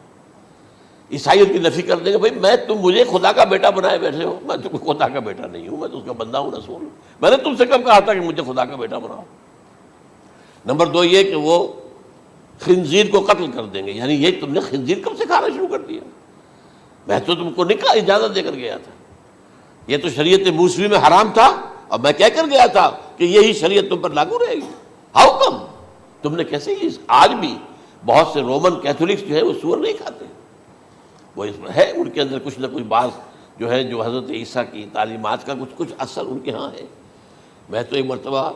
عیسائیت کی نفی کر دیں گے، بھائی تم مجھے خدا کا بیٹا بنائے بیٹھے ہو، میں تم خدا کا بیٹا نہیں ہوں، میں تو اس کا بندہ ہوں، رسول ہوں، میں نے تم سے کب کہا تھا کہ مجھے خدا کا بیٹا بناؤ۔ نمبر 2 یہ کہ وہ خنزیر کو قتل کر دیں گے، یعنی یہ تم نے خنزیر کب سے کھانا شروع کر دیا، میں تو تم کو نکاح اجازت دے کر گیا تھا، یہ تو شریعت موسوی میں حرام تھا، اور میں کہہ کر گیا تھا کہ یہی شریعت تم پر لاگو رہے گی، ہاؤ کم، تم نے کیسے یہ؟ آج بھی بہت سے رومن کیتھولکس جو ہے وہ سور نہیں کھاتے، وہ اس میں ہے ان کے اندر کچھ نہ کچھ بات جو ہے جو حضرت عیسیٰ کی تعلیمات کا کچھ اثر ان کے ہاں ہے۔ میں تو ایک مرتبہ،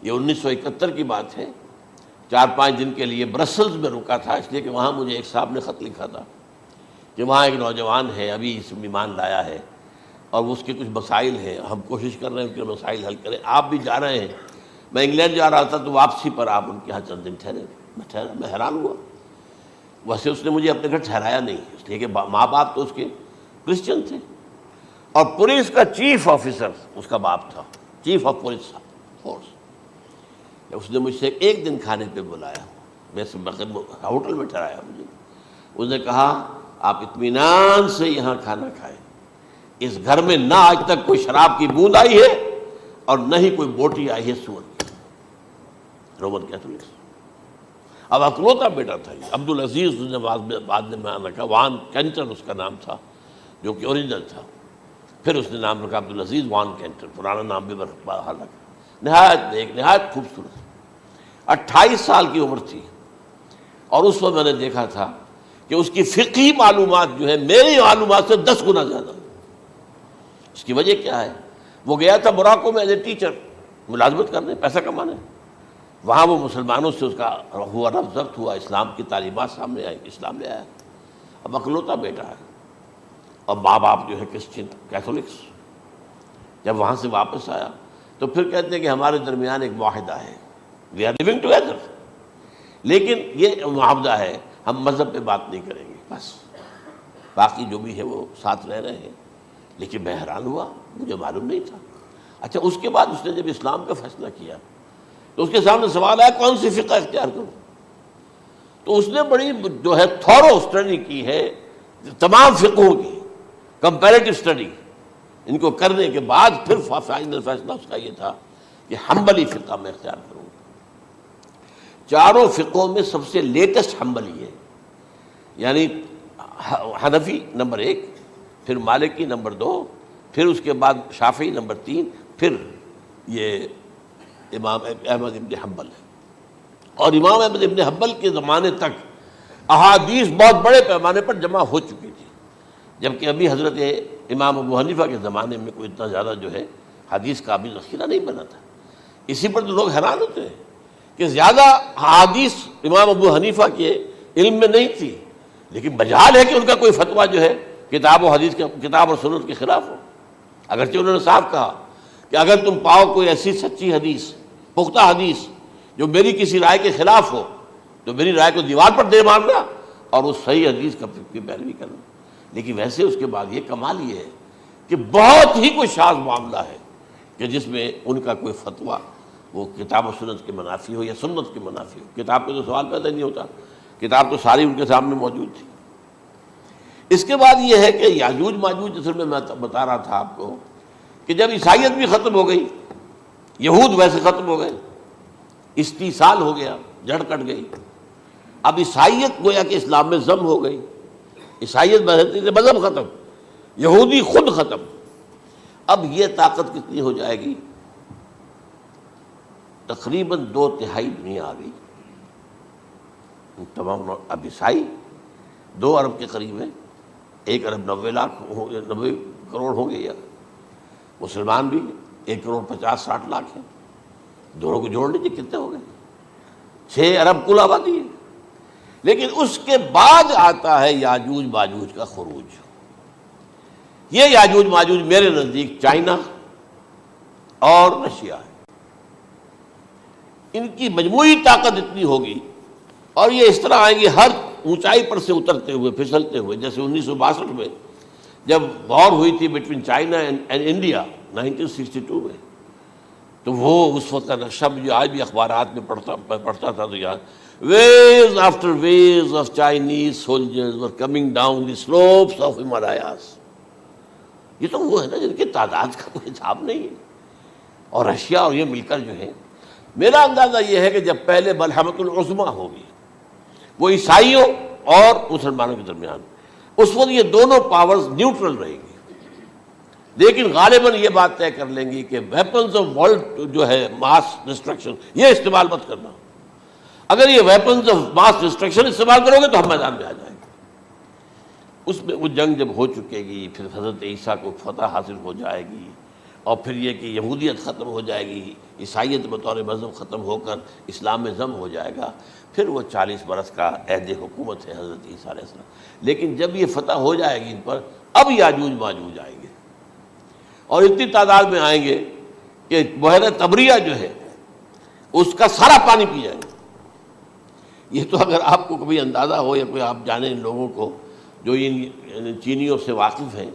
یہ 1971 کی بات ہے، 4-5 دن کے لیے برسلز میں رکا تھا، اس لیے کہ وہاں مجھے ایک صاحب نے خط لکھا تھا کہ وہاں ایک نوجوان ہے، ابھی اس ایمان لایا ہے، اور اس کے کچھ مسائل ہیں، ہم کوشش کر رہے ہیں ان کے مسائل حل کریں، آپ بھی جا رہے ہیں۔ میں انگلینڈ جا رہا تھا تو واپسی پر آپ ان کے یہاں چند دن ٹھہرے، میں حیران ہوا، ویسے اس نے مجھے اپنے گھر ٹھہرایا نہیں، اس لیے کہ ماں باپ تو اس کے کرسچن تھے، اور پولیس کا چیف آفیسر اس کا باپ تھا، چیف آف پولیس فورس۔ اس نے مجھ سے 1 دن کھانے پہ بلایا، میں سے ہوٹل میں ٹھہرایا مجھے، اس نے کہا آپ اطمینان سے یہاں کھانا کھائیں، اس گھر میں نہ آج تک کوئی شراب کی بوند آئی ہے اور نہ ہی کوئی بوٹی آئی ہے سور کی۔ رومن کیتھولکس، اب اکلوتا بیٹا تھا یہ، عبدالعزیز نے بعد میں بیان رکھا، وان کینٹر اس کا نام تھا جو کہ اوریجنل تھا، پھر اس نے نام رکھا عبدالعزیز وان کینٹر، پرانا نام بھی بہرحال رکھا۔ نہایت خوبصورت، 28 سال کی عمر تھی، اور اس وقت میں نے دیکھا تھا کہ اس کی فقہی معلومات جو ہے میری معلومات سے 10 گنا زیادہ۔ اس کی وجہ کیا ہے؟ وہ گیا تھا موراکو میں ایز اے ٹیچر ملازمت کرنے، پیسہ کمانے، وہاں وہ مسلمانوں سے اس کا ہوا رفت ضبط ہوا، اسلام کی تعلیمات سامنے آئی، اسلام لے آیا، اب اکلوتا بیٹا ہے، اور ماں باپ جو ہے کرسچن کیتھولکس۔ جب وہاں سے واپس آیا تو پھر کہتے ہیں کہ ہمارے درمیان ایک معاہدہ ہے، وی آر لیونگ ٹوگیدر، لیکن یہ معاہدہ ہے ہم مذہب پہ بات نہیں کریں گے، بس باقی جو بھی ہے وہ ساتھ رہ رہے ہیں۔ لیکن میں حیران ہوا، مجھے معلوم نہیں تھا۔ اچھا، اس کے بعد اس نے جب اسلام کا فیصلہ کیا تو اس کے سامنے سوال آیا کون سی فقہ اختیار کروں، تو اس نے بڑی جو ہے تھورو اسٹڈی کی ہے تمام فقہوں کی، کمپیریٹو اسٹڈی، ان کو کرنے کے بعد پھر فائنل فیصلہ اس کا یہ تھا کہ حنبلی فقہ میں اختیار کروں گا۔ 4 فقہوں میں سب سے لیٹسٹ حنبلی ہے، یعنی حنفی نمبر 1، پھر مالکی نمبر 2، پھر اس کے بعد شافعی نمبر 3، پھر یہ امام احمد ابن حنبل ہے۔ اور امام احمد ابن حنبل کے زمانے تک احادیث بہت بڑے پیمانے پر جمع ہو چکی تھی، جبکہ ابھی حضرت امام ابو حنیفہ کے زمانے میں کوئی اتنا زیادہ جو ہے حدیث کا بھی ذخیرہ نہیں بنا تھا۔ اسی پر تو لوگ حیران ہوتے ہیں کہ زیادہ حدیث امام ابو حنیفہ کے علم میں نہیں تھی، لیکن بجال ہے کہ ان کا کوئی فتویٰ جو ہے کتاب اور سنت کے خلاف ہو، اگرچہ انہوں نے صاف کہا کہ اگر تم پاؤ کوئی ایسی سچی حدیث، پختہ حدیث جو میری کسی رائے کے خلاف ہو تو میری رائے کو دیوار پر دے مارنا اور اس صحیح حدیث کی پیروی کرنا۔ لیکن ویسے اس کے بعد یہ کمال یہ ہے کہ بہت ہی کوئی شاذ معاملہ ہے کہ جس میں ان کا کوئی فتویٰ وہ کتاب و سنت کے منافی ہو یا سنت کے منافی ہو. کتاب پہ تو سوال پیدا نہیں ہوتا، کتاب تو ساری ان کے سامنے موجود تھی. اس کے بعد یہ ہے کہ یاجوج ماجوج، جیسے میں بتا رہا تھا آپ کو کہ جب عیسائیت بھی ختم ہو گئی، یہود ویسے ختم ہو گئے، استیصال ہو گیا، جڑ کٹ گئی، اب عیسائیت گویا کہ اسلام میں ضم ہو گئی. عیسائیت مذہب ختم، یہودی خود ختم. اب یہ طاقت کتنی ہو جائے گی؟ تقریباً 2/3 دنیا آ گئی. تمام اب عیسائی 2 ارب کے قریب ہے، 1 ارب 90 کروڑ ہو گئے، یا مسلمان بھی 1 کروڑ 50-60 لاکھ ہیں. دونوں کو جوڑ لیجیے کتنے ہو گئے؟ 6 ارب کل آبادی ہے. لیکن اس کے بعد آتا ہے یاجوج ماجوج کا خروج. یہ یاجوج ماجوج میرے نزدیک چائنا اور رشیا ہے. ان کی مجموعی طاقت اتنی ہوگی، اور یہ اس طرح آئیں گے ہر اونچائی پر سے اترتے ہوئے، پھسلتے ہوئے. جیسے 1962 میں جب وار ہوئی تھی بٹوین چائنا اینڈ انڈیا 1962 میں، تو وہ اس وقت کا نقشہ مجھے آج بھی اخبارات میں پڑھتا تھا تو یاد، waves after waves of Chinese soldiers were coming down the slopes of Himalayas. یہ تو وہ ہے نا جن کی تعداد کا کوئی حساب نہیں ہے. اور رشیا اور یہ مل کر جو ہے، میرا اندازہ یہ ہے کہ جب پہلے ملحمۃ العظمیٰ ہوگی وہ عیسائیوں اور مسلمانوں کے درمیان، اس وقت یہ دونوں پاورز نیوٹرل رہیں گی. لیکن غالباً یہ بات طے کر لیں گی کہ ویپنز آف ورلڈ جو ہے ماس ڈسٹرکشن، یہ استعمال مت کرنا. اگر یہ ویپنز آف ماس ڈسٹرکشن استعمال کرو گے تو ہم میدان میں آ جائیں گے. اس میں وہ جنگ جب ہو چکے گی، پھر حضرت عیسیٰ کو فتح حاصل ہو جائے گی، اور پھر یہ کہ یہودیت ختم ہو جائے گی، عیسائیت بطور مذہب ختم ہو کر اسلام میں ضم ہو جائے گا. پھر وہ 40 برس کا عہد حکومت ہے حضرت عیسیٰ علیہ السلام. لیکن جب یہ فتح ہو جائے گی ان پر، اب یاجوج ماجوج آئیں گے، اور اتنی تعداد میں آئیں گے کہ بحیرہ طبریہ جو ہے اس کا سارا پانی پی جائیں گے. یہ تو اگر آپ کو کبھی اندازہ ہو یا کوئی آپ جانیں ان لوگوں کو جو ان چینیوں سے واقف ہیں،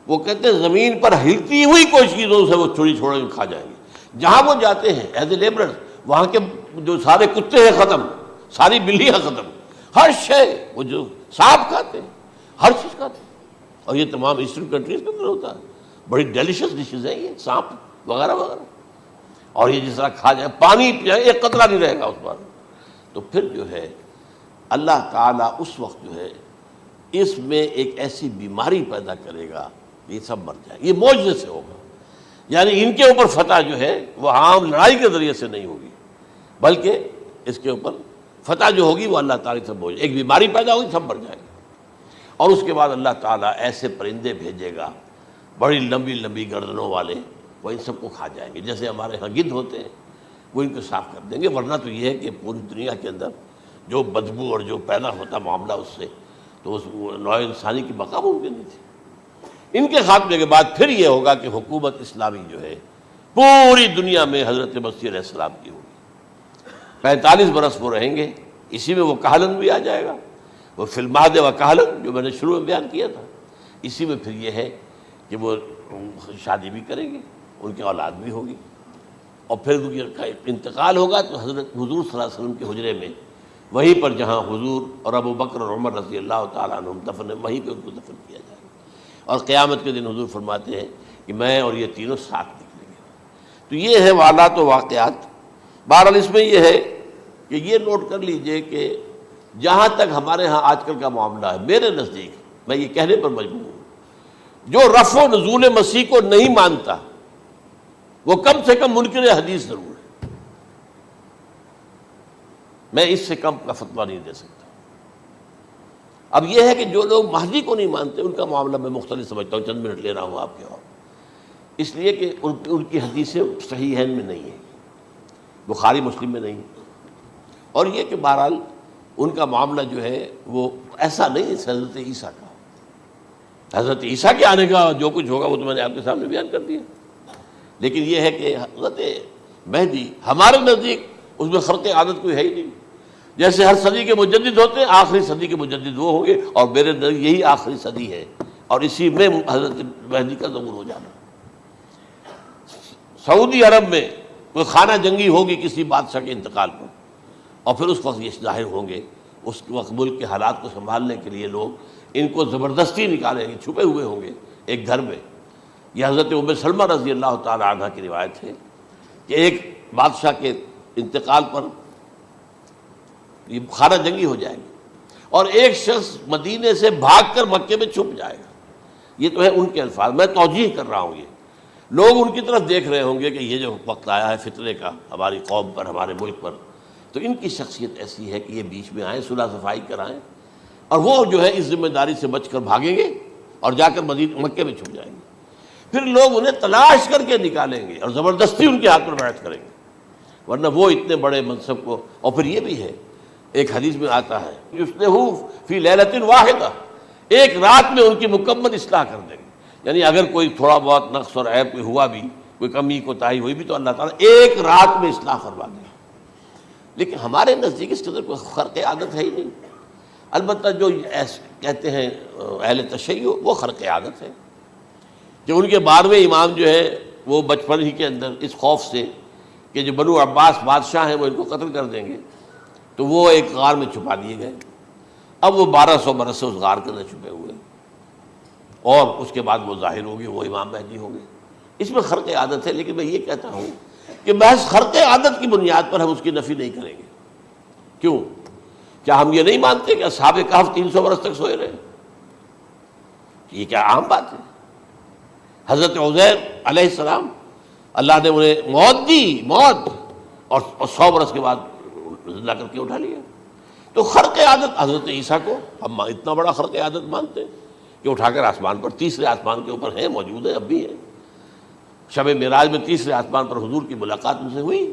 وہ کہتے ہیں زمین پر ہلتی ہوئی کوئی چیزوں سے وہ چھوڑی چھوڑ کے کھا جائیں گے. جہاں وہ جاتے ہیں ایز اے لیبرر، وہاں کے جو سارے کتے ہیں ختم، ساری بلیاں ختم، ہر شے، وہ جو سانپ کھاتے ہیں، ہر چیز کھاتے ہیں. اور یہ تمام ایسٹرن کنٹریز کے اندر ہوتا ہے. بڑی ڈیلیشس ڈشز ہیں یہ سانپ وغیرہ وغیرہ. اور یہ جس طرح کھا جائے، پانی پئے، ایک قطرہ نہیں رہے گا اس پر. تو پھر جو ہے اللہ تعالیٰ اس وقت جو ہے اس میں ایک ایسی بیماری پیدا کرے گا کہ یہ سب مر جائے. یہ معجزے سے ہوگا. یعنی ان کے اوپر فتح جو ہے وہ عام لڑائی کے ذریعے سے نہیں ہوگی، بلکہ اس کے اوپر فتح جو ہوگی وہ اللہ تعالیٰ سے ہوگی. ایک بیماری پیدا ہوگی، سب مر جائیں گے. اور اس کے بعد اللہ تعالیٰ ایسے پرندے بھیجے گا بڑی لمبی لمبی گردنوں والے، وہ ان سب کو کھا جائیں گے. جیسے ہمارے ہاں گدھ ہوتے ہیں، وہ ان کو صاف کر دیں گے. ورنہ تو یہ ہے کہ پوری دنیا کے اندر جو بدبو اور جو پیدا ہوتا معاملہ اس سے، تو اس نوع انسانی کی بقا ممکن نہیں تھی. ان کے خاتمے کے بعد پھر یہ ہوگا کہ حکومت اسلامی جو ہے پوری دنیا میں حضرت مسیح علیہ السلام کی ہوگی. 45 برس وہ رہیں گے. اسی میں وہ کہلن بھی آ جائے گا، وہ فی المہد و کہلن جو میں نے شروع میں بیان کیا تھا. اسی میں پھر یہ ہے کہ وہ شادی بھی کریں گے، ان کی اولاد بھی ہوگی، اور پھر ان کا انتقال ہوگا تو حضرت حضور صلی اللہ علیہ وسلم کے حجرے میں، وہیں پر جہاں حضور اور ابو بکر اور عمر رضی اللہ تعالیٰ عنہم دفن ہیں، وہیں پہ ان کو دفن کیا جائے گا. اور قیامت کے دن حضور فرماتے ہیں کہ میں اور یہ تینوں ساتھ نکلیں گے. تو یہ ہے حالات و واقعات. بہرحال اس میں یہ ہے کہ یہ نوٹ کر لیجئے کہ جہاں تک ہمارے ہاں آج کل کا معاملہ ہے، میرے نزدیک میں یہ کہنے پر مجبور ہوں، جو رفع و نزول مسیح کو نہیں مانتا وہ کم سے کم منکر حدیث ضرور ہے. میں اس سے کم کا فتویٰ نہیں دے سکتا. اب یہ ہے کہ جو لوگ مہدی کو نہیں مانتے ان کا معاملہ میں مختلف سمجھتا ہوں. چند منٹ لے رہا ہوں آپ کے، اور اس لیے کہ ان کی حدیثیں صحیحین میں نہیں ہیں، بخاری مسلم میں نہیں. اور یہ کہ بہرحال ان کا معاملہ جو ہے وہ ایسا نہیں ہے حضرت عیسیٰ کا. حضرت عیسیٰ کے آنے کا جو کچھ ہوگا وہ تو میں نے آپ کے سامنے بیان کر دیا. لیکن یہ ہے کہ حضرت مہدی ہمارے نزدیک اس میں خرق عادت کوئی ہے ہی نہیں. جیسے ہر صدی کے مجدد ہوتے ہیں، آخری صدی کے مجدد وہ ہوں گے، اور میرے نزدیک یہی آخری صدی ہے، اور اسی میں حضرت مہدی کا ظہور ہو جانا. سعودی عرب میں کوئی خانہ جنگی ہوگی کسی بادشاہ کے انتقال پر، اور پھر اس وقت یہ ظاہر ہوں گے، اس وقت ملک کے حالات کو سنبھالنے کے لیے لوگ ان کو زبردستی نکالیں گے، چھپے ہوئے ہوں گے ایک گھر میں۔ یہ حضرت ام سلمہ رضی اللہ تعالی عنہ کی روایت ہے کہ ایک بادشاہ کے انتقال پر یہ خانہ جنگی ہو جائے گی، اور ایک شخص مدینے سے بھاگ کر مکے میں چھپ جائے گا۔ یہ تو ہے ان کے الفاظ، میں توجیہ کر رہا ہوں۔ یہ لوگ ان کی طرف دیکھ رہے ہوں گے کہ یہ جو وقت آیا ہے فتنے کا ہماری قوم پر، ہمارے ملک پر، تو ان کی شخصیت ایسی ہے کہ یہ بیچ میں آئیں، صلح صفائی کرائیں، اور وہ جو ہے اس ذمہ داری سے بچ کر بھاگیں گے اور جا کر مکے میں چھپ جائیں گے۔ پھر لوگ انہیں تلاش کر کے نکالیں گے اور زبردستی ان کے ہاتھ پر بیعت کریں گے، ورنہ وہ اتنے بڑے منصب کو۔ اور پھر یہ بھی ہے، ایک حدیث میں آتا ہے یصلحُ فی لیلۃ واحدہ، ایک رات میں ان کی مکمل اصلاح کر دیں گے۔ یعنی اگر کوئی تھوڑا بہت نقص اور عیب کوئی ہوا بھی، کوئی کمی کوتاہی ہوئی بھی، تو اللہ تعالیٰ ایک رات میں اصلاح کروا دے گا۔ لیکن ہمارے نزدیک اس قدر کوئی خرق عادت ہے ہی نہیں۔ البتہ جو کہتے ہیں اہل تشیع، وہ خرق عادت ہے کہ ان کے 12ویں امام جو ہے وہ بچپن ہی کے اندر اس خوف سے کہ جو بنو عباس بادشاہ ہیں وہ ان کو قتل کر دیں گے، تو وہ ایک غار میں چھپا دیے گئے۔ اب وہ 1200 برس سے اس غار کے اندر چھپے ہوئے، اور اس کے بعد وہ ظاہر ہوگی، وہ امام مہدی ہوں گے۔ اس میں خرق عادت ہے، لیکن میں یہ کہتا ہوں کہ محض خرق عادت کی بنیاد پر ہم اس کی نفی نہیں کریں گے۔ کیوں؟ کیا ہم یہ نہیں مانتے کہ اصحاب کہف 300 برس تک سوئے رہے؟ یہ کیا عام بات ہے؟ حضرت عزیر علیہ السلام، اللہ نے انہیں موت دی، موت، اور 100 برس کے بعد زندہ کر کے اٹھا لیا۔ تو خرق عادت حضرت عیسیٰ کو ہم اتنا بڑا خرق عادت مانتے ہیں کہ اٹھا کر آسمان پر، تیسرے آسمان کے اوپر ہیں، موجود ہیں، اب بھی ہیں۔ شب معراج میں تیسرے آسمان پر حضور کی ملاقات ان سے ہوئی۔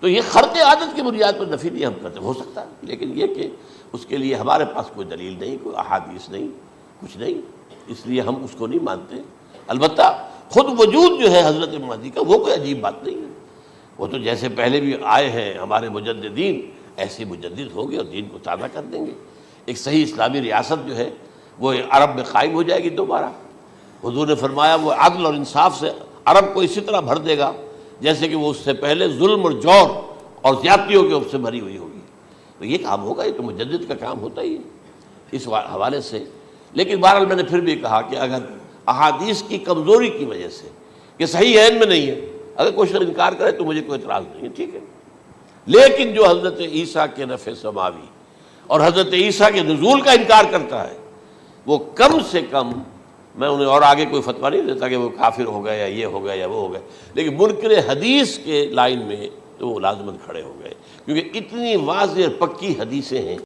تو یہ خرق عادت کی بنیاد پر نفی نہیں ہم کرتے، ہو سکتا ہے، لیکن یہ کہ اس کے لیے ہمارے پاس کوئی دلیل نہیں، کوئی احادیث نہیں، کچھ نہیں، اس لیے ہم اس کو نہیں مانتے۔ البتہ خود وجود جو ہے حضرت مہدی کا، وہ کوئی عجیب بات نہیں ہے۔ وہ تو جیسے پہلے بھی آئے ہیں ہمارے مجددین، ایسے مجدد ہوں گے اور دین کو تازہ کر دیں گے۔ ایک صحیح اسلامی ریاست جو ہے وہ عرب میں قائم ہو جائے گی دوبارہ۔ حضور نے فرمایا وہ عدل اور انصاف سے عرب کو اسی طرح بھر دے گا جیسے کہ وہ اس سے پہلے ظلم اور جور اور زیادتیوں کے سے بھری ہوئی ہوگی۔ تو یہ کام ہوگا، یہ تو مجدد کا کام ہوتا ہی ہے اس حوالے سے۔ لیکن بہرحال میں نے پھر بھی کہا کہ اگر احادیث کی کمزوری کی وجہ سے کہ صحیح عین میں نہیں ہے، اگر کوئی شخص انکار کرے تو مجھے کوئی اعتراض نہیں ہے، ٹھیک ہے۔ لیکن جو حضرت عیسیٰ کے رفع سماوی اور حضرت عیسیٰ کے نزول کا انکار کرتا ہے، وہ کم سے کم، میں انہیں اور آگے کوئی فتویٰ نہیں دیتا کہ وہ کافر ہو گئے یا یہ ہو گئے یا وہ ہو گئے، لیکن منکر حدیث کے لائن میں تو وہ لازماً کھڑے ہو گئے، کیونکہ اتنی واضح اور پکی حدیثیں ہیں